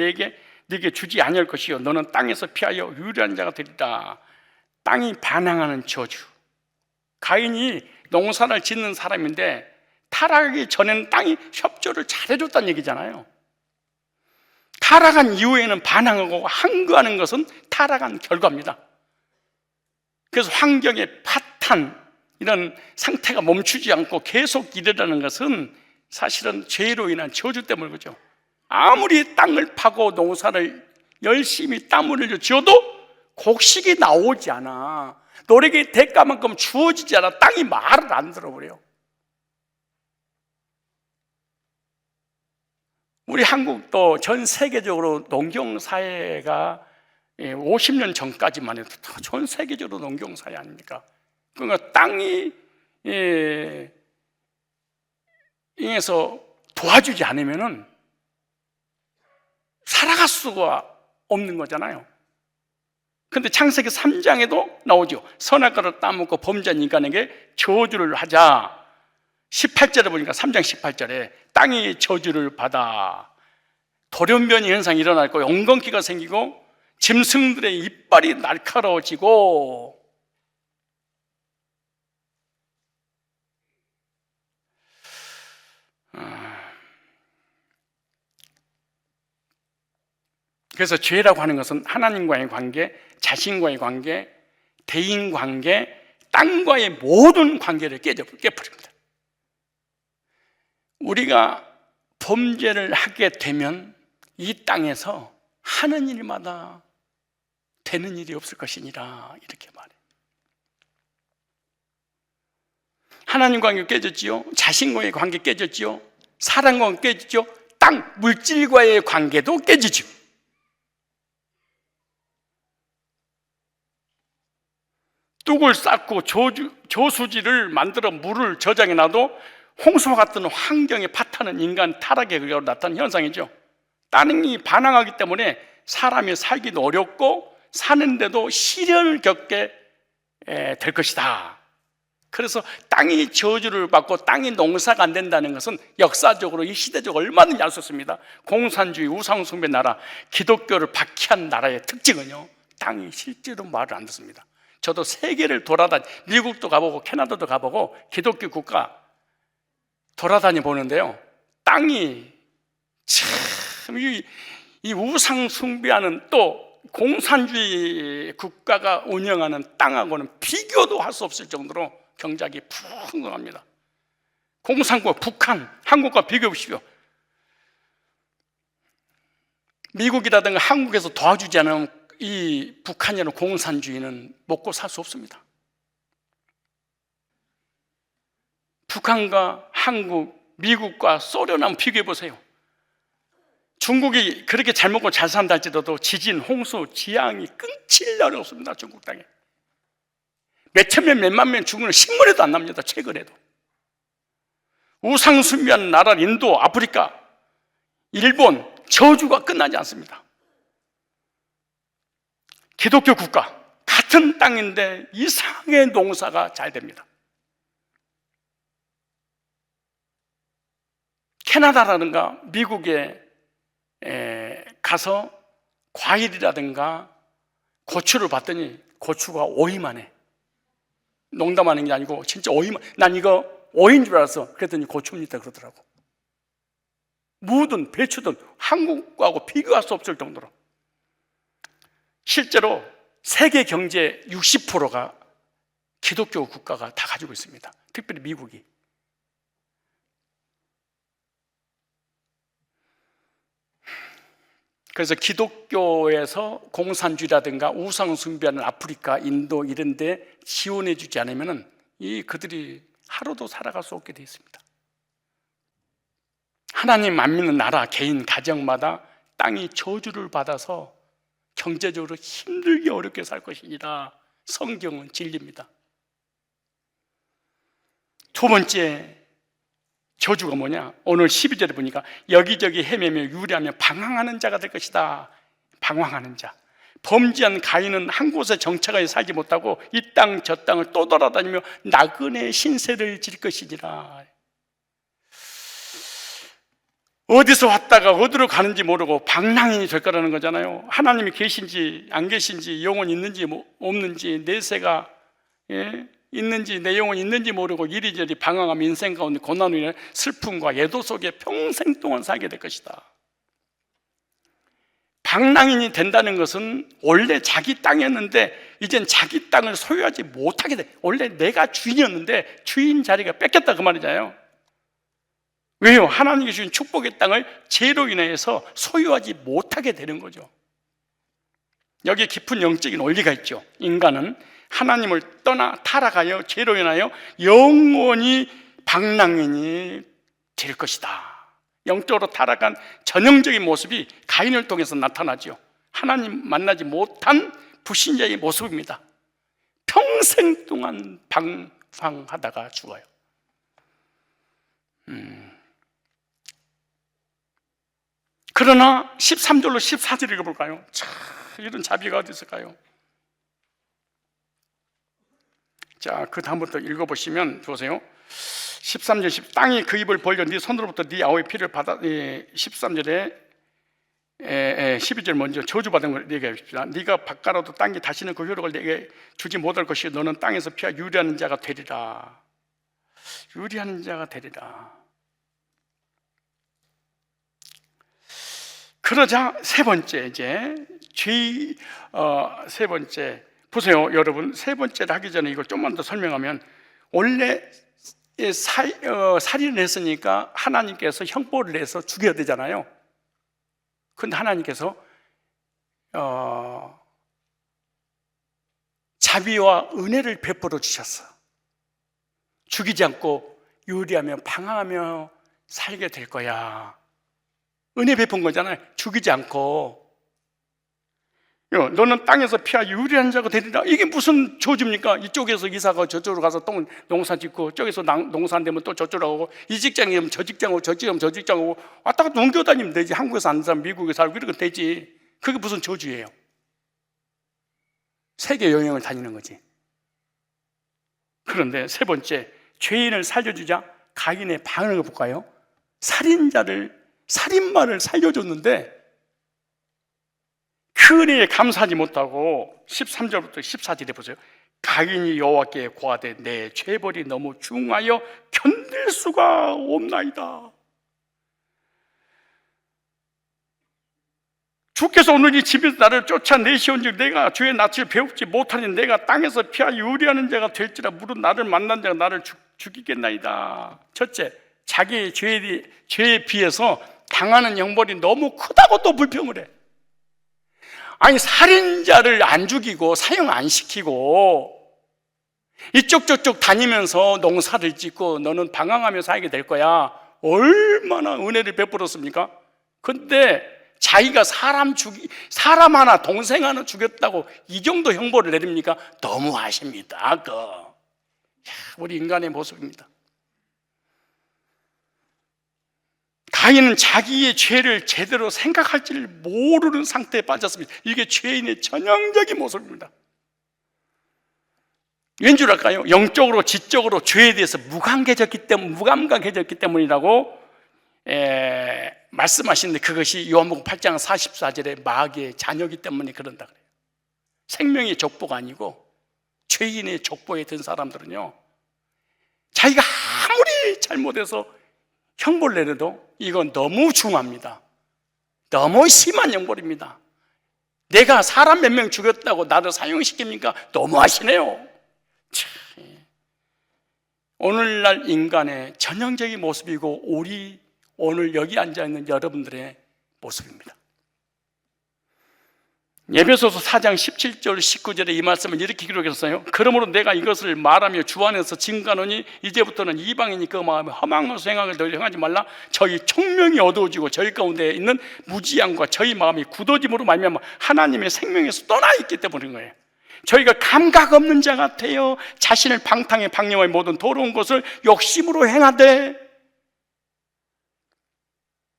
네게 주지 아니할 것이요 너는 땅에서 피하여 유리한 자가 되리라. 땅이 반항하는 저주. 가인이 농사를 짓는 사람인데 타락하기 전에는 땅이 협조를 잘해줬다는 얘기잖아요. 타락한 이후에는 반항하고 항거하는 것은 타락한 결과입니다. 그래서 환경의 파탄, 이런 상태가 멈추지 않고 계속 일어나는 것은 사실은 죄로 인한 저주 때문인 거죠. 아무리 땅을 파고 농사를 열심히 땀을 흘려 지어도 곡식이 나오지 않아. 노력의 대가만큼 주어지지 않아 땅이 말을 안 들어버려요. 우리 한국도 전 세계적으로 농경사회가 50년 전까지만 해도 전 세계적으로 농경사회 아닙니까? 그러니까 땅이 ing에서 도와주지 않으면은 살아갈 수가 없는 거잖아요. 근데 창세기 3장에도 나오죠. 선악과를 따먹고 범죄한 인간에게 저주를 하자. 18절에 보니까 3장 18절에 땅이 저주를 받아 돌연변이 현상이 일어날 거고 엉겅퀴가 생기고 짐승들의 이빨이 날카로워지고 그래서 죄라고 하는 것은 하나님과의 관계, 자신과의 관계, 대인 관계, 땅과의 모든 관계를 깨버립니다. 우리가 범죄를 하게 되면 이 땅에서 하는 일마다 되는 일이 없을 것이니라 이렇게 말해요. 하나님과 관계 깨졌지요. 자신과의 관계 깨졌지요. 사람과 관계 깨졌지요. 땅, 물질과의 관계도 깨지죠. 뚝을 쌓고 저수지를 만들어 물을 저장해 놔도 홍수와 같은 환경에 파타는 인간 타락의 결과로 나타나는 현상이죠. 땅이 반항하기 때문에 사람이 살기도 어렵고 사는데도 시련을 겪게 될 것이다. 그래서 땅이 저주를 받고 땅이 농사가 안 된다는 것은 역사적으로 이 시대적으로 얼마든지 알 수 있습니다. 공산주의, 우상숭배 나라, 기독교를 박해한 나라의 특징은요, 땅이 실제로 말을 안 듣습니다. 저도 세계를 미국도 가보고 캐나다도 가보고 기독교 국가 돌아다니 보는데요, 땅이 참 이 우상 숭배하는 또 공산주의 국가가 운영하는 땅하고는 비교도 할 수 없을 정도로 경작이 풍성합니다. 공산국 북한, 한국과 비교해 보십시오. 미국이라든가 한국에서 도와주지 않으면 이 북한이라는 공산주의는 먹고 살 수 없습니다. 북한과 한국, 미국과 소련 한번 비교해 보세요. 중국이 그렇게 잘 먹고 잘 산다 할지라도 지진, 홍수, 지향이 끊질 날이 없습니다. 중국 땅에 몇천 명, 몇만 명 죽는 신문에도 안 납니다. 최근에도 우상숭배하는 나라 인도, 아프리카, 일본 저주가 끝나지 않습니다. 기독교 국가 같은 땅인데 이상하게 농사가 잘 됩니다. 캐나다라든가 미국에 가서 과일이라든가 고추를 봤더니 고추가 오이만 해. 농담하는 게 아니고 진짜 오이만. 난 이거 오이인 줄 알았어. 그랬더니 고추입니다 그러더라고. 무든 배추든 한국하고 비교할 수 없을 정도로. 실제로 세계 경제 60%가 기독교 국가가 다 가지고 있습니다. 특별히 미국이. 그래서 기독교에서 공산주의라든가 우상숭배하는 아프리카, 인도 이런 데 지원해 주지 않으면 그들이 하루도 살아갈 수 없게 되어 있습니다. 하나님 안 믿는 나라, 개인, 가정마다 땅이 저주를 받아서 경제적으로 힘들게 어렵게 살 것이니라 성경은 진리입니다. 두 번째 저주가 뭐냐? 오늘 12절에 보니까 여기저기 헤매며 유리하며 방황하는 자가 될 것이다. 방황하는 자. 범죄한 가인은 한 곳에 정착하여 살지 못하고 이 땅 저 땅을 또 돌아다니며 나그네 신세를 질 것이니라. 어디서 왔다가 어디로 가는지 모르고 방랑이 될 거라는 거잖아요. 하나님이 계신지 안 계신지, 영혼이 있는지 없는지, 내세가 있는지, 내 영혼이 있는지 모르고 이리저리 방황하며 인생 가운데 고난으로 인해 슬픔과 애도 속에 평생 동안 살게 될 것이다. 방랑인이 된다는 것은 원래 자기 땅이었는데 이젠 자기 땅을 소유하지 못하게 돼. 원래 내가 주인이었는데 주인 자리가 뺏겼다 그 말이잖아요. 왜요? 하나님이 주신 축복의 땅을 죄로 인해서 소유하지 못하게 되는 거죠. 여기에 깊은 영적인 원리가 있죠. 인간은 하나님을 떠나 타락하여 죄로 인하여 영원히 방랑인이 될 것이다. 영적으로 타락한 전형적인 모습이 가인을 통해서 나타나죠. 하나님 만나지 못한 불신자의 모습입니다. 평생 동안 방황하다가 죽어요. 그러나 13절로 14절 읽어볼까요? 참, 이런 자비가 어디 있을까요? 자, 그 다음부터 읽어보시면 보세요. 13절 땅이 그 입을 벌려 네 손으로부터 네 아우의 피를 받아. 13절에 12절 먼저 저주받은 걸 얘기합시다. 네가 바꿔라도 땅이 다시는 그 효력을 내게 주지 못할 것이요 너는 땅에서 피하 유리하는 자가 되리라. 유리하는 자가 되리라. 그러자 세 번째 이제 세 번째 보세요, 여러분. 세 번째를 하기 전에 이걸 좀만 더 설명하면, 원래 살인을 했으니까 하나님께서 형벌을 내서 죽여야 되잖아요. 그런데 하나님께서 자비와 은혜를 베풀어 주셨어. 죽이지 않고 유리하며 방황하며 살게 될 거야. 은혜 베푼 거잖아요. 죽이지 않고. 너는 땅에서 피하 유리한 자가 되리라. 이게 무슨 저주입니까? 이쪽에서 이사가 저쪽으로 가서 농사 짓고, 저기서 농사 안 되면 또 저쪽으로 가고, 이 직장에 면 저 직장하고 저 직장 저 직장하고 왔다 갔다 옮겨다니면 되지. 한국에서 사는 사람 미국에 살고 이러면 되지. 그게 무슨 저주예요? 세계 여행을 다니는 거지. 그런데 세 번째, 죄인을 살려주자 가인의 반응을 볼까요? 살인마를 살려줬는데 그 은혜에 감사하지 못하고 13절부터 14절에 보세요. 가인이 여호와께 고하되 내 죄벌이 너무 중하여 견딜 수가 없나이다. 주께서 오늘 이 집에서 나를 쫓아내시온즉 내가 주의 낯을 배웁지 못하니 내가 땅에서 피하 유리하는 자가 될지라 무릇 나를 만난 자가 나를 죽이겠나이다. 첫째, 자기의 죄에 비해서 당하는 형벌이 너무 크다고 또 불평을 해. 아니, 살인자를 안 죽이고 사형 안 시키고 이쪽 저쪽 다니면서 농사를 짓고 너는 방황하며 살게 될 거야. 얼마나 은혜를 베풀었습니까? 근데 자기가 사람 하나, 동생 하나 죽였다고 이 정도 형벌을 내립니까? 너무하십니다. 우리 인간의 모습입니다. 가인은 자기의 죄를 제대로 생각할 줄 모르는 상태에 빠졌습니다. 이게 죄인의 전형적인 모습입니다. 왠줄 알까요? 영적으로 지적으로 죄에 대해서 무감각해졌기 때문이라고 말씀하시는데, 그것이 요한복음 8장 44절에 마귀의 자녀이기 때문에 그런다 그래요. 생명의 족보가 아니고 죄인의 족보에 든 사람들은요, 자기가 아무리 잘못해서 형벌 내려도 이건 너무 중합니다. 너무 심한 형벌입니다. 내가 사람 몇 명 죽였다고 나를 사형시킵니까? 너무하시네요. 오늘날 인간의 전형적인 모습이고 우리 오늘 여기 앉아있는 여러분들의 모습입니다. 에베소서 4장 17절 19절에 이 말씀을 이렇게 기록했어요. 그러므로 내가 이것을 말하며 주 안에서 증거하노니 이제부터는 이방인이 그 마음에 허망한 생각을 더 행하지 말라. 저희 총명이 어두워지고 저희 가운데 있는 무지함과 저희 마음이 굳어짐으로 말미암아 하나님의 생명에서 떠나 있기 때문인 거예요. 저희가 감각 없는 자 같아요. 자신을 방탕에 방념하여 모든 더러운 것을 욕심으로 행하되.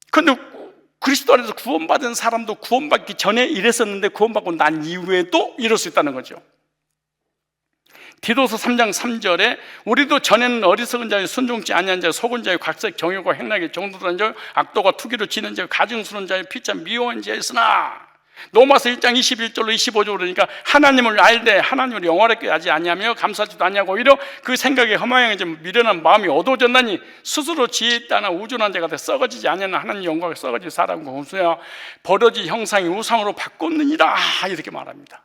그런데 그리스도 안에서 구원받은 사람도 구원받기 전에 이랬었는데 구원받고 난 이후에도 이럴 수 있다는 거죠. 디도서 3장 3절에 우리도 전에는 어리석은 자여 순종치 아니한 자여 속은 자여 각색 정욕과 행락에 정도한 자여 악도가 투기로 지는 자여 가증스러운 자여 피참 미워한 자였으나, 로마서 1장 21절로 25절 그러니까 하나님을 알되 하나님을 영원하게 하지 아니하며 감사하지도 아니하고 오히려 그 생각에 허망해져 미련한 마음이 어두워졌나니 스스로 지혜 있다나 우준한 자가 돼 썩어지지 아니하는 하나님 영광을 썩어질 사람과 공수야 버러지 형상이 우상으로 바꿨느니라, 이렇게 말합니다.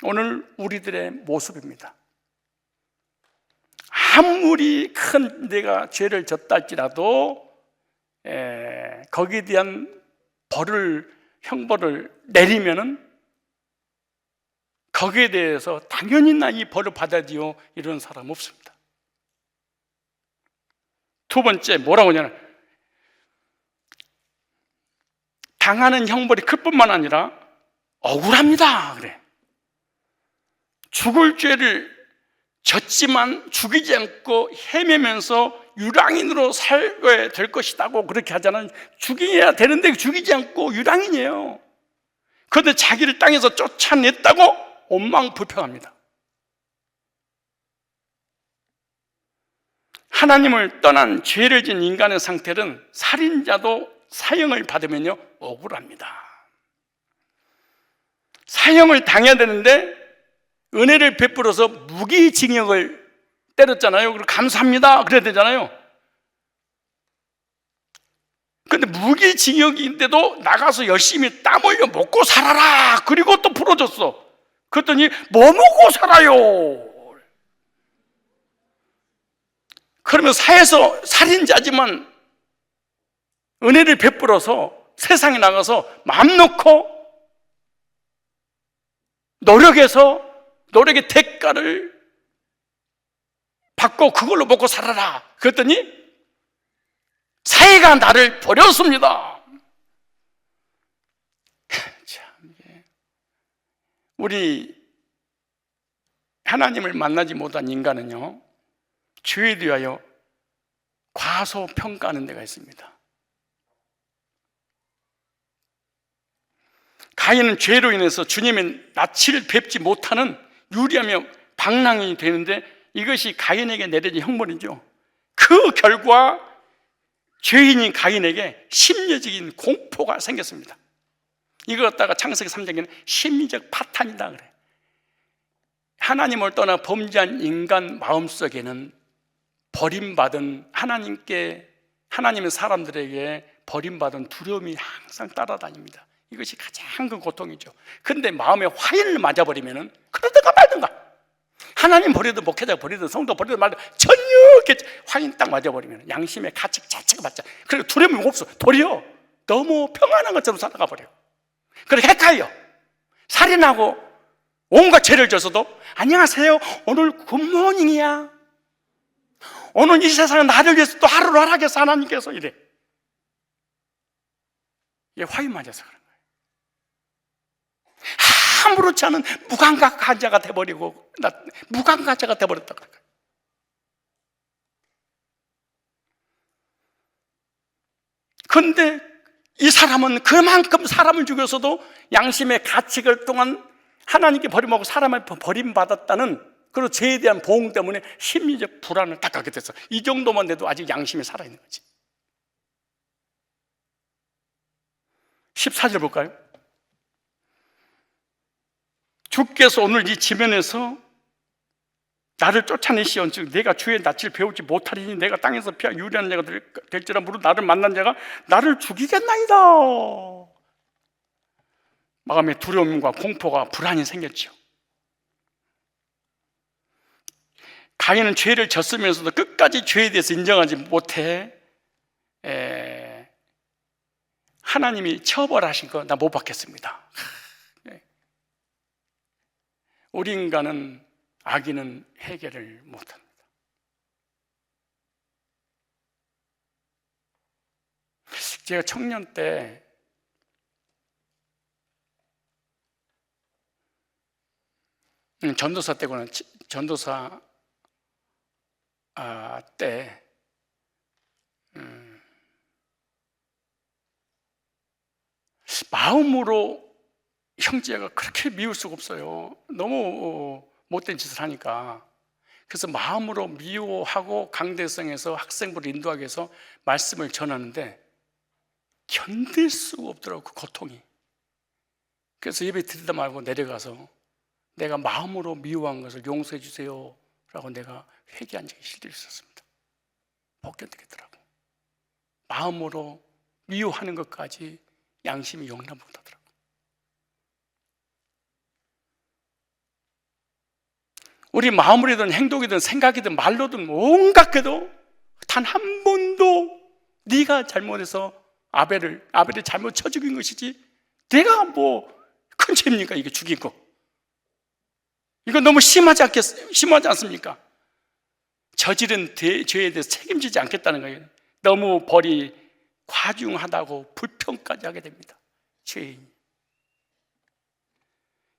오늘 우리들의 모습입니다. 아무리 큰 내가 죄를 졌다 할지라도 거기에 대한 형벌을 내리면은 거기에 대해서 당연히 나 이 벌을 받아야지요 이런 사람 없습니다. 두 번째 뭐라고 하냐면 당하는 형벌이 클 뿐만 아니라 억울합니다 그래. 죽을 죄를 졌지만 죽이지 않고 헤매면서 유랑인으로 살게 될 것이라고 그렇게 하잖아요. 죽여야 되는데 죽이지 않고 유랑인이에요. 그런데 자기를 땅에서 쫓아냈다고 원망불평합니다. 하나님을 떠난 죄를 진 인간의 상태는 살인자도 사형을 받으면요 억울합니다. 사형을 당해야 되는데 은혜를 베풀어서 무기징역을 때렸잖아요. 그리고 감사합니다 그래야 되잖아요. 근데 무기징역인데도 나가서 열심히 땀 흘려 먹고 살아라 그리고 또 풀어줬어. 그랬더니 뭐 먹고 살아요? 그러면 사회에서 살인자지만 은혜를 베풀어서 세상에 나가서 마음 놓고 노력의 대가를 받고 그걸로 먹고 살아라. 그랬더니 사회가 나를 버렸습니다. 참, 우리 하나님을 만나지 못한 인간은요 죄에 대하여 과소평가하는 데가 있습니다. 가인은 죄로 인해서 주님의 낯을 뵙지 못하는 유리하며 방랑이 되는데 이것이 가인에게 내려진 형벌이죠. 그 결과 죄인인 가인에게 심리적인 공포가 생겼습니다. 이걸 갖다가 창세기 3장에는 심리적 파탄이다 그래. 하나님을 떠나 범죄한 인간 마음속에는 버림받은 하나님의 사람들에게 버림받은 두려움이 항상 따라다닙니다. 이것이 가장 큰 고통이죠. 근데 마음에 화인을 맞아버리면은 그러든가 말든가, 하나님 버리든 목회자 버리든 성도 버리든 말든 전혀 화인 딱 맞아버리면 양심의 가책 자체가 맞자. 그리고 두려움이 없어. 도리어 너무 평안한 것처럼 살아가 버려요. 그리고 헷갈려. 살인하고 온갖 죄를 져서도 안녕하세요 오늘 굿모닝이야, 오늘 이 세상에 나를 위해서 또 하루를 허락해서 하나님께서 이래. 이게 화인 맞아서 그런 거예요. 아무렇지 않은 무감각한 자가 돼버리고 무감각한 자가 돼버렸다 그런 거예요. 그런데 이 사람은 그만큼 사람을 죽여서도 양심의 가책을 동안 하나님께 버림하고 사람을 버림받았다는 그리고 죄에 대한 보응 때문에 심리적 불안을 딱 갖게 됐어. 이 정도만 돼도 아직 양심이 살아있는 거지. 14절 볼까요? 주께서 오늘 이 지면에서 나를 쫓아내시온즉 내가 주의 낯을 배우지 못하리니 내가 땅에서 피하 유리한 자가 될지라 무릇 나를 만난 자가 나를 죽이겠나이다. 마음에 두려움과 공포가 불안이 생겼죠. 가인은 죄를 졌으면서도 끝까지 죄에 대해서 인정하지 못해 하나님이 처벌하신 거 나 못 받겠습니다. 우리 인간은 악인은 해결을 못합니다. 제가 청년 때 전도사 때구나. 전도사 때 마음으로 형제가 그렇게 미울 수가 없어요. 너무 못된 짓을 하니까. 그래서 마음으로 미워하고 강대성에서 학생부를 인도하기 위해서 말씀을 전하는데 견딜 수가 없더라고, 그 고통이. 그래서 예배 드리다 말고 내려가서 내가 마음으로 미워한 것을 용서해 주세요 라고 내가 회개한 적이 실제로 있었습니다. 못 견디겠더라고. 마음으로 미워하는 것까지 양심이 용납 못하더라고. 우리 마음으로든 행동이든 생각이든 말로든 온갖 게도 단 한 번도 네가 잘못해서 아벨을 잘못 쳐 죽인 것이지 내가 뭐 큰 죄입니까 이게 죽인 거. 이거 너무 심하지 않습니까? 저지른 죄에 대해서 책임지지 않겠다는 거예요. 너무 벌이 과중하다고 불평까지 하게 됩니다. 죄인이.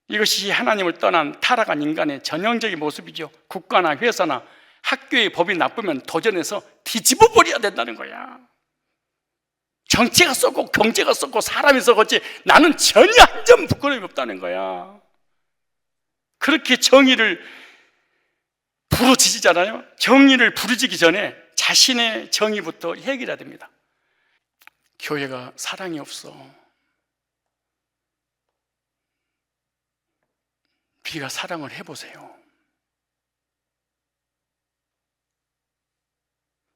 이것이 하나님을 떠난 타락한 인간의 전형적인 모습이죠. 국가나 회사나 학교의 법이 나쁘면 도전해서 뒤집어 버려야 된다는 거야. 정치가 썩고 경제가 썩고 사람이 썩었지 나는 전혀 한 점 부끄러움이 없다는 거야. 그렇게 정의를 부르짖잖아요. 정의를 부르짖기 전에 자신의 정의부터 해결해야 됩니다. 교회가 사랑이 없어. 우리가 사랑을 해보세요.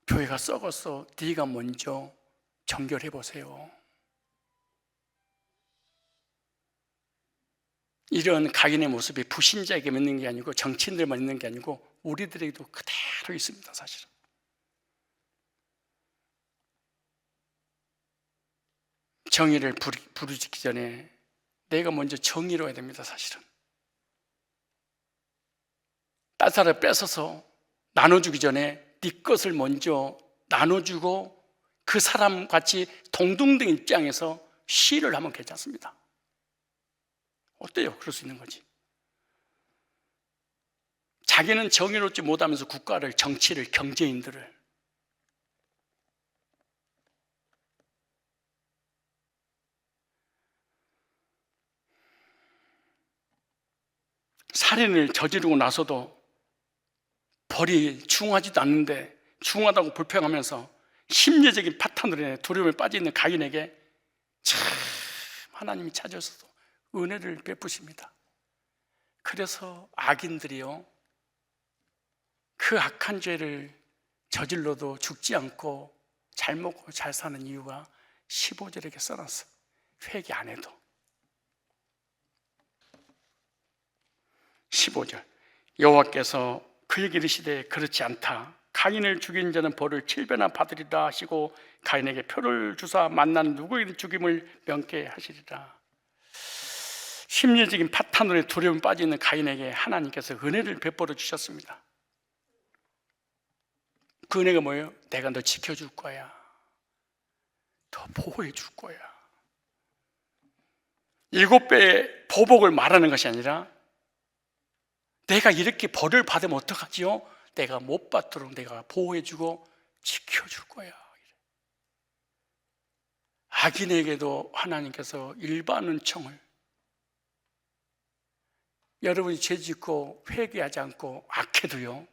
교회가 썩었어. 네가 먼저 정결해보세요. 이런 가인의 모습이 불신자에게만 있는 게 아니고 정치인들만 있는 게 아니고 우리들에게도 그대로 있습니다. 사실은 정의를 부르짖기 전에 내가 먼저 정의로워야 됩니다. 사실은 딴 사람을 뺏어서 나눠주기 전에 네 것을 먼저 나눠주고 그 사람 같이 동등된 입장에서 시를 하면 괜찮습니다. 어때요? 그럴 수 있는 거지. 자기는 정의롭지 못하면서 국가를, 정치를, 경제인들을 살인을 저지르고 나서도 벌이 중하지도 않는데 중하다고 불평하면서 심리적인 파탄으로 인해 두려움에 빠져있는 가인에게 참 하나님이 찾으셔서 은혜를 베푸십니다. 그래서 악인들이요 그 악한 죄를 저질러도 죽지 않고 잘 먹고 잘 사는 이유가 15절에게 써놨어. 회개 안 해도. 15절 여호와께서 그에게 이르시되 그렇지 않다. 가인을 죽인 자는 벌을 7배나 받으리라 하시고 가인에게 표를 주사 만나는 누구에게든 죽임을 명케 하시리라. 심리적인 파탄으로 두려움에 빠져있는 가인에게 하나님께서 은혜를 베풀어 주셨습니다. 그 은혜가 뭐예요? 내가 너 지켜줄 거야. 더 보호해 줄 거야. 7배의 보복을 말하는 것이 아니라 내가 이렇게 벌을 받으면 어떡하지요? 내가 못 받도록 내가 보호해주고 지켜줄 거야. 악인에게도 하나님께서 일반 은총을, 여러분이 죄짓고 회개하지 않고 악해도요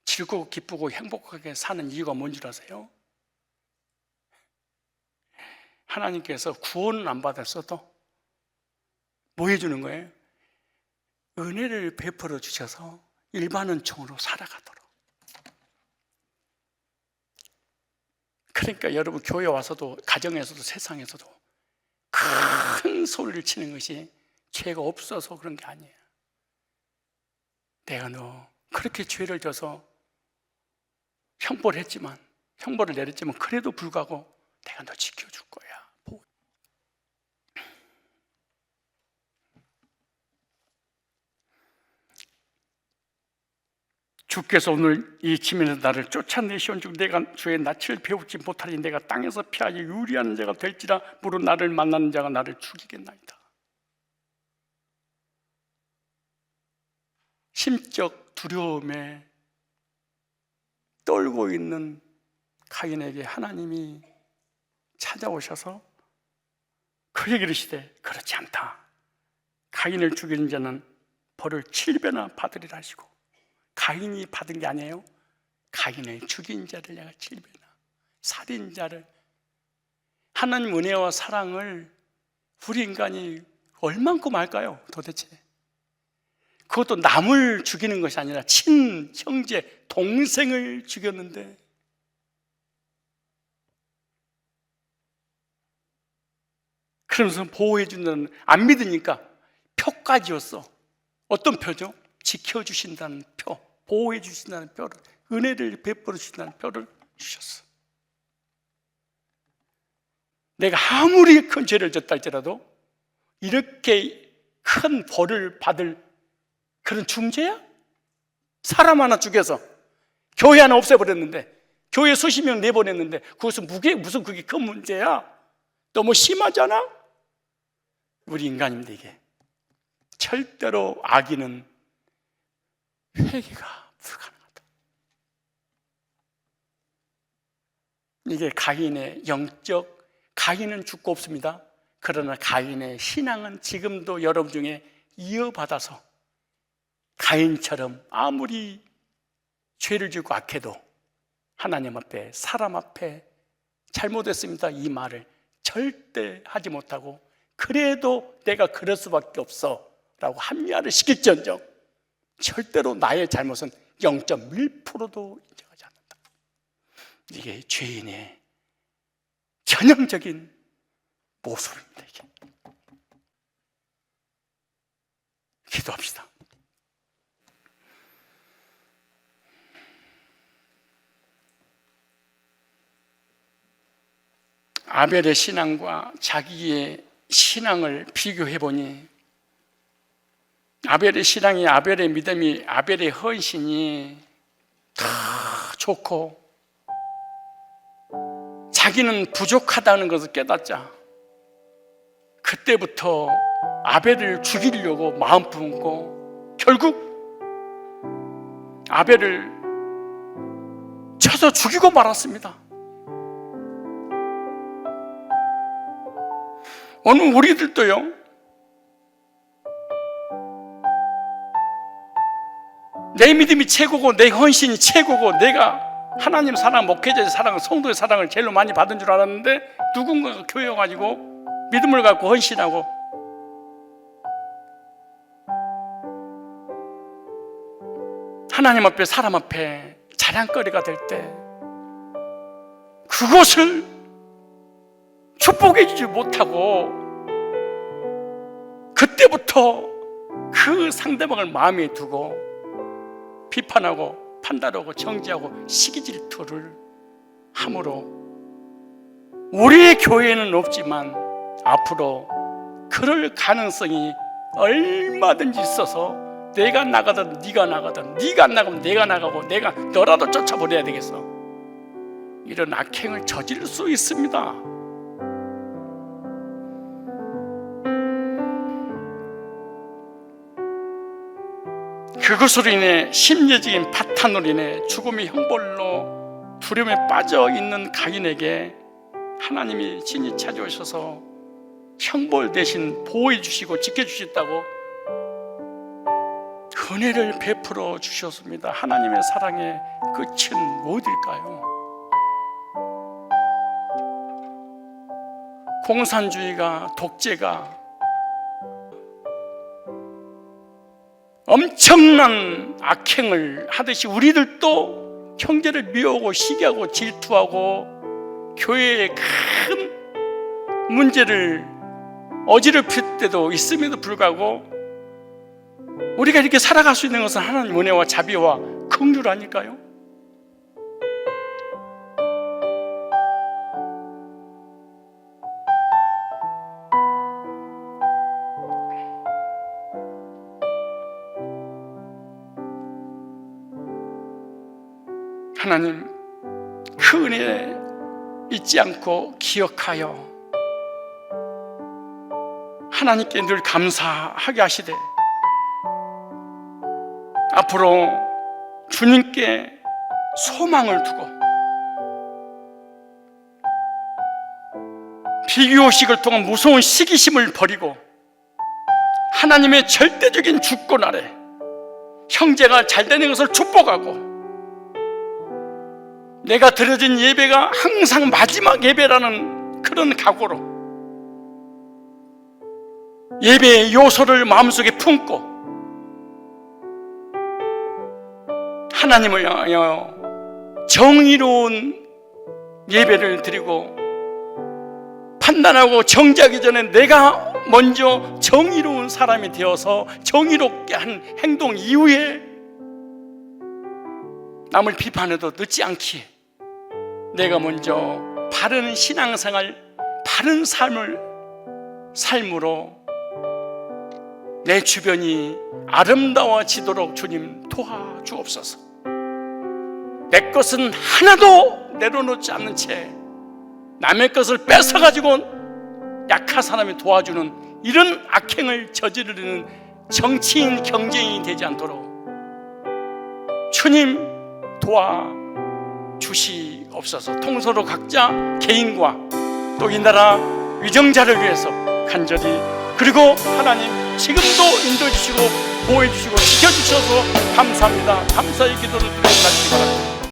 즐겁고 기쁘고 행복하게 사는 이유가 뭔 줄 아세요? 하나님께서 구원은 안 받았어도 뭐 해주는 거예요? 은혜를 베풀어 주셔서 일반 은총으로 살아가도록. 그러니까 여러분 교회 와서도 가정에서도 세상에서도 큰 소리를 치는 것이 죄가 없어서 그런 게 아니에요. 내가 너 그렇게 죄를 져서 형벌을 했지만, 형벌을 내렸지만 그래도 불구하고 내가 너 지켜줄 거야. 주께서 오늘 이 지면에서 나를 쫓아내시온 즉 내가 주의 낯을 배우지 못하니 내가 땅에서 피하여 유리하는 자가 될지라 무릇 나를 만나는 자가 나를 죽이겠나이다. 심적 두려움에 떨고 있는 가인에게 하나님이 찾아오셔서 그에게 이르시되 그렇지 않다. 가인을 죽이는 자는 벌을 7배나 받으리라 하시고, 가인이 받은 게 아니에요. 가인을 죽인 자를 내가 7배나, 살인자를. 하나님 은혜와 사랑을 우리 인간이 얼만큼 알까요? 도대체. 그것도 남을 죽이는 것이 아니라 친형제, 동생을 죽였는데 그러면서 보호해 준다는, 안 믿으니까 표까지 줬어. 어떤 표죠? 지켜주신다는 표, 보호해 주신다는 표를, 은혜를 베풀어 주신다는 표를 주셨어. 내가 아무리 큰 죄를 졌다 할지라도 이렇게 큰 벌을 받을 그런 중죄야? 사람 하나 죽여서 교회 하나 없애버렸는데, 교회 수십 명 내보냈는데 그것은 무슨 그게 큰 문제야? 너무 심하잖아? 우리 인간입니다. 이게 절대로 악인은 회개가 불가능하다. 이게 가인의 영적, 가인은 죽고 없습니다. 그러나 가인의 신앙은 지금도 여러분 중에 이어받아서 가인처럼 아무리 죄를 지고 악해도 하나님 앞에, 사람 앞에 잘못했습니다 이 말을 절대 하지 못하고, 그래도 내가 그럴 수밖에 없어 라고 합리화를 시킬지언정 절대로 나의 잘못은 0.1%도 인정하지 않는다. 이게 죄인의 전형적인 모습입니다. 이게. 기도합시다. 아벨의 신앙과 자기의 신앙을 비교해보니 아벨의 신앙이, 아벨의 믿음이, 아벨의 헌신이 다 좋고 자기는 부족하다는 것을 깨닫자 그때부터 아벨을 죽이려고 마음 품고 결국 아벨을 쳐서 죽이고 말았습니다. 오늘 우리들도요, 내 믿음이 최고고 내 헌신이 최고고 내가 하나님 사랑, 목회자의 사랑, 성도의 사랑을 제일 많이 받은 줄 알았는데 누군가가 교회 가지고 믿음을 갖고 헌신하고 하나님 앞에, 사람 앞에 자랑거리가 될 때 그것을 축복해 주지 못하고 그때부터 그 상대방을 마음에 두고 비판하고 판단하고 정죄하고 시기 질투를 함으로 우리의 교회는 없지만 앞으로 그럴 가능성이 얼마든지 있어서 내가 나가든 네가 나가든, 네가 안 나가면 내가 나가고 내가 너라도 쫓아버려야 되겠어. 이런 악행을 저지를 수 있습니다. 그것으로 인해 심리적인 파탄으로 인해 죽음의 형벌로 두려움에 빠져 있는 가인에게 하나님이 친히 찾아오셔서 형벌 대신 보호해 주시고 지켜주셨다고 은혜를 베풀어 주셨습니다. 하나님의 사랑의 끝은 어딜까요? 공산주의가, 독재가 엄청난 악행을 하듯이 우리들도 형제를 미워하고 시기하고 질투하고 교회에 큰 문제를 어지럽힐 때도 있음에도 불구하고 우리가 이렇게 살아갈 수 있는 것은 하나님 은혜와 자비와 긍휼 아닐까요? 하나님, 그 은혜 잊지 않고 기억하여 하나님께 늘 감사하게 하시되 앞으로 주님께 소망을 두고 비교의식을 통한 무서운 시기심을 버리고 하나님의 절대적인 주권 아래 형제가 잘 되는 것을 축복하고 내가 드려진 예배가 항상 마지막 예배라는 그런 각오로 예배의 요소를 마음속에 품고 하나님을 향하여 정의로운 예배를 드리고 판단하고 정죄하기 전에 내가 먼저 정의로운 사람이 되어서 정의롭게 한 행동 이후에 남을 비판해도 늦지 않기에 내가 먼저 바른 신앙생활, 바른 삶으로 내 주변이 아름다워지도록 주님 도와주옵소서. 내 것은 하나도 내려놓지 않는 채 남의 것을 뺏어가지고 약한 사람이 도와주는 이런 악행을 저지르는 정치인, 경쟁이 되지 않도록 주님 도와주시옵소서. 통서로 각자 개인과 또 이 나라 위정자를 위해서 간절히, 그리고 하나님 지금도 인도해 주시고 보호해 주시고 지켜주셔서 감사합니다. 감사의 기도를 드리고 가시기 바랍니다.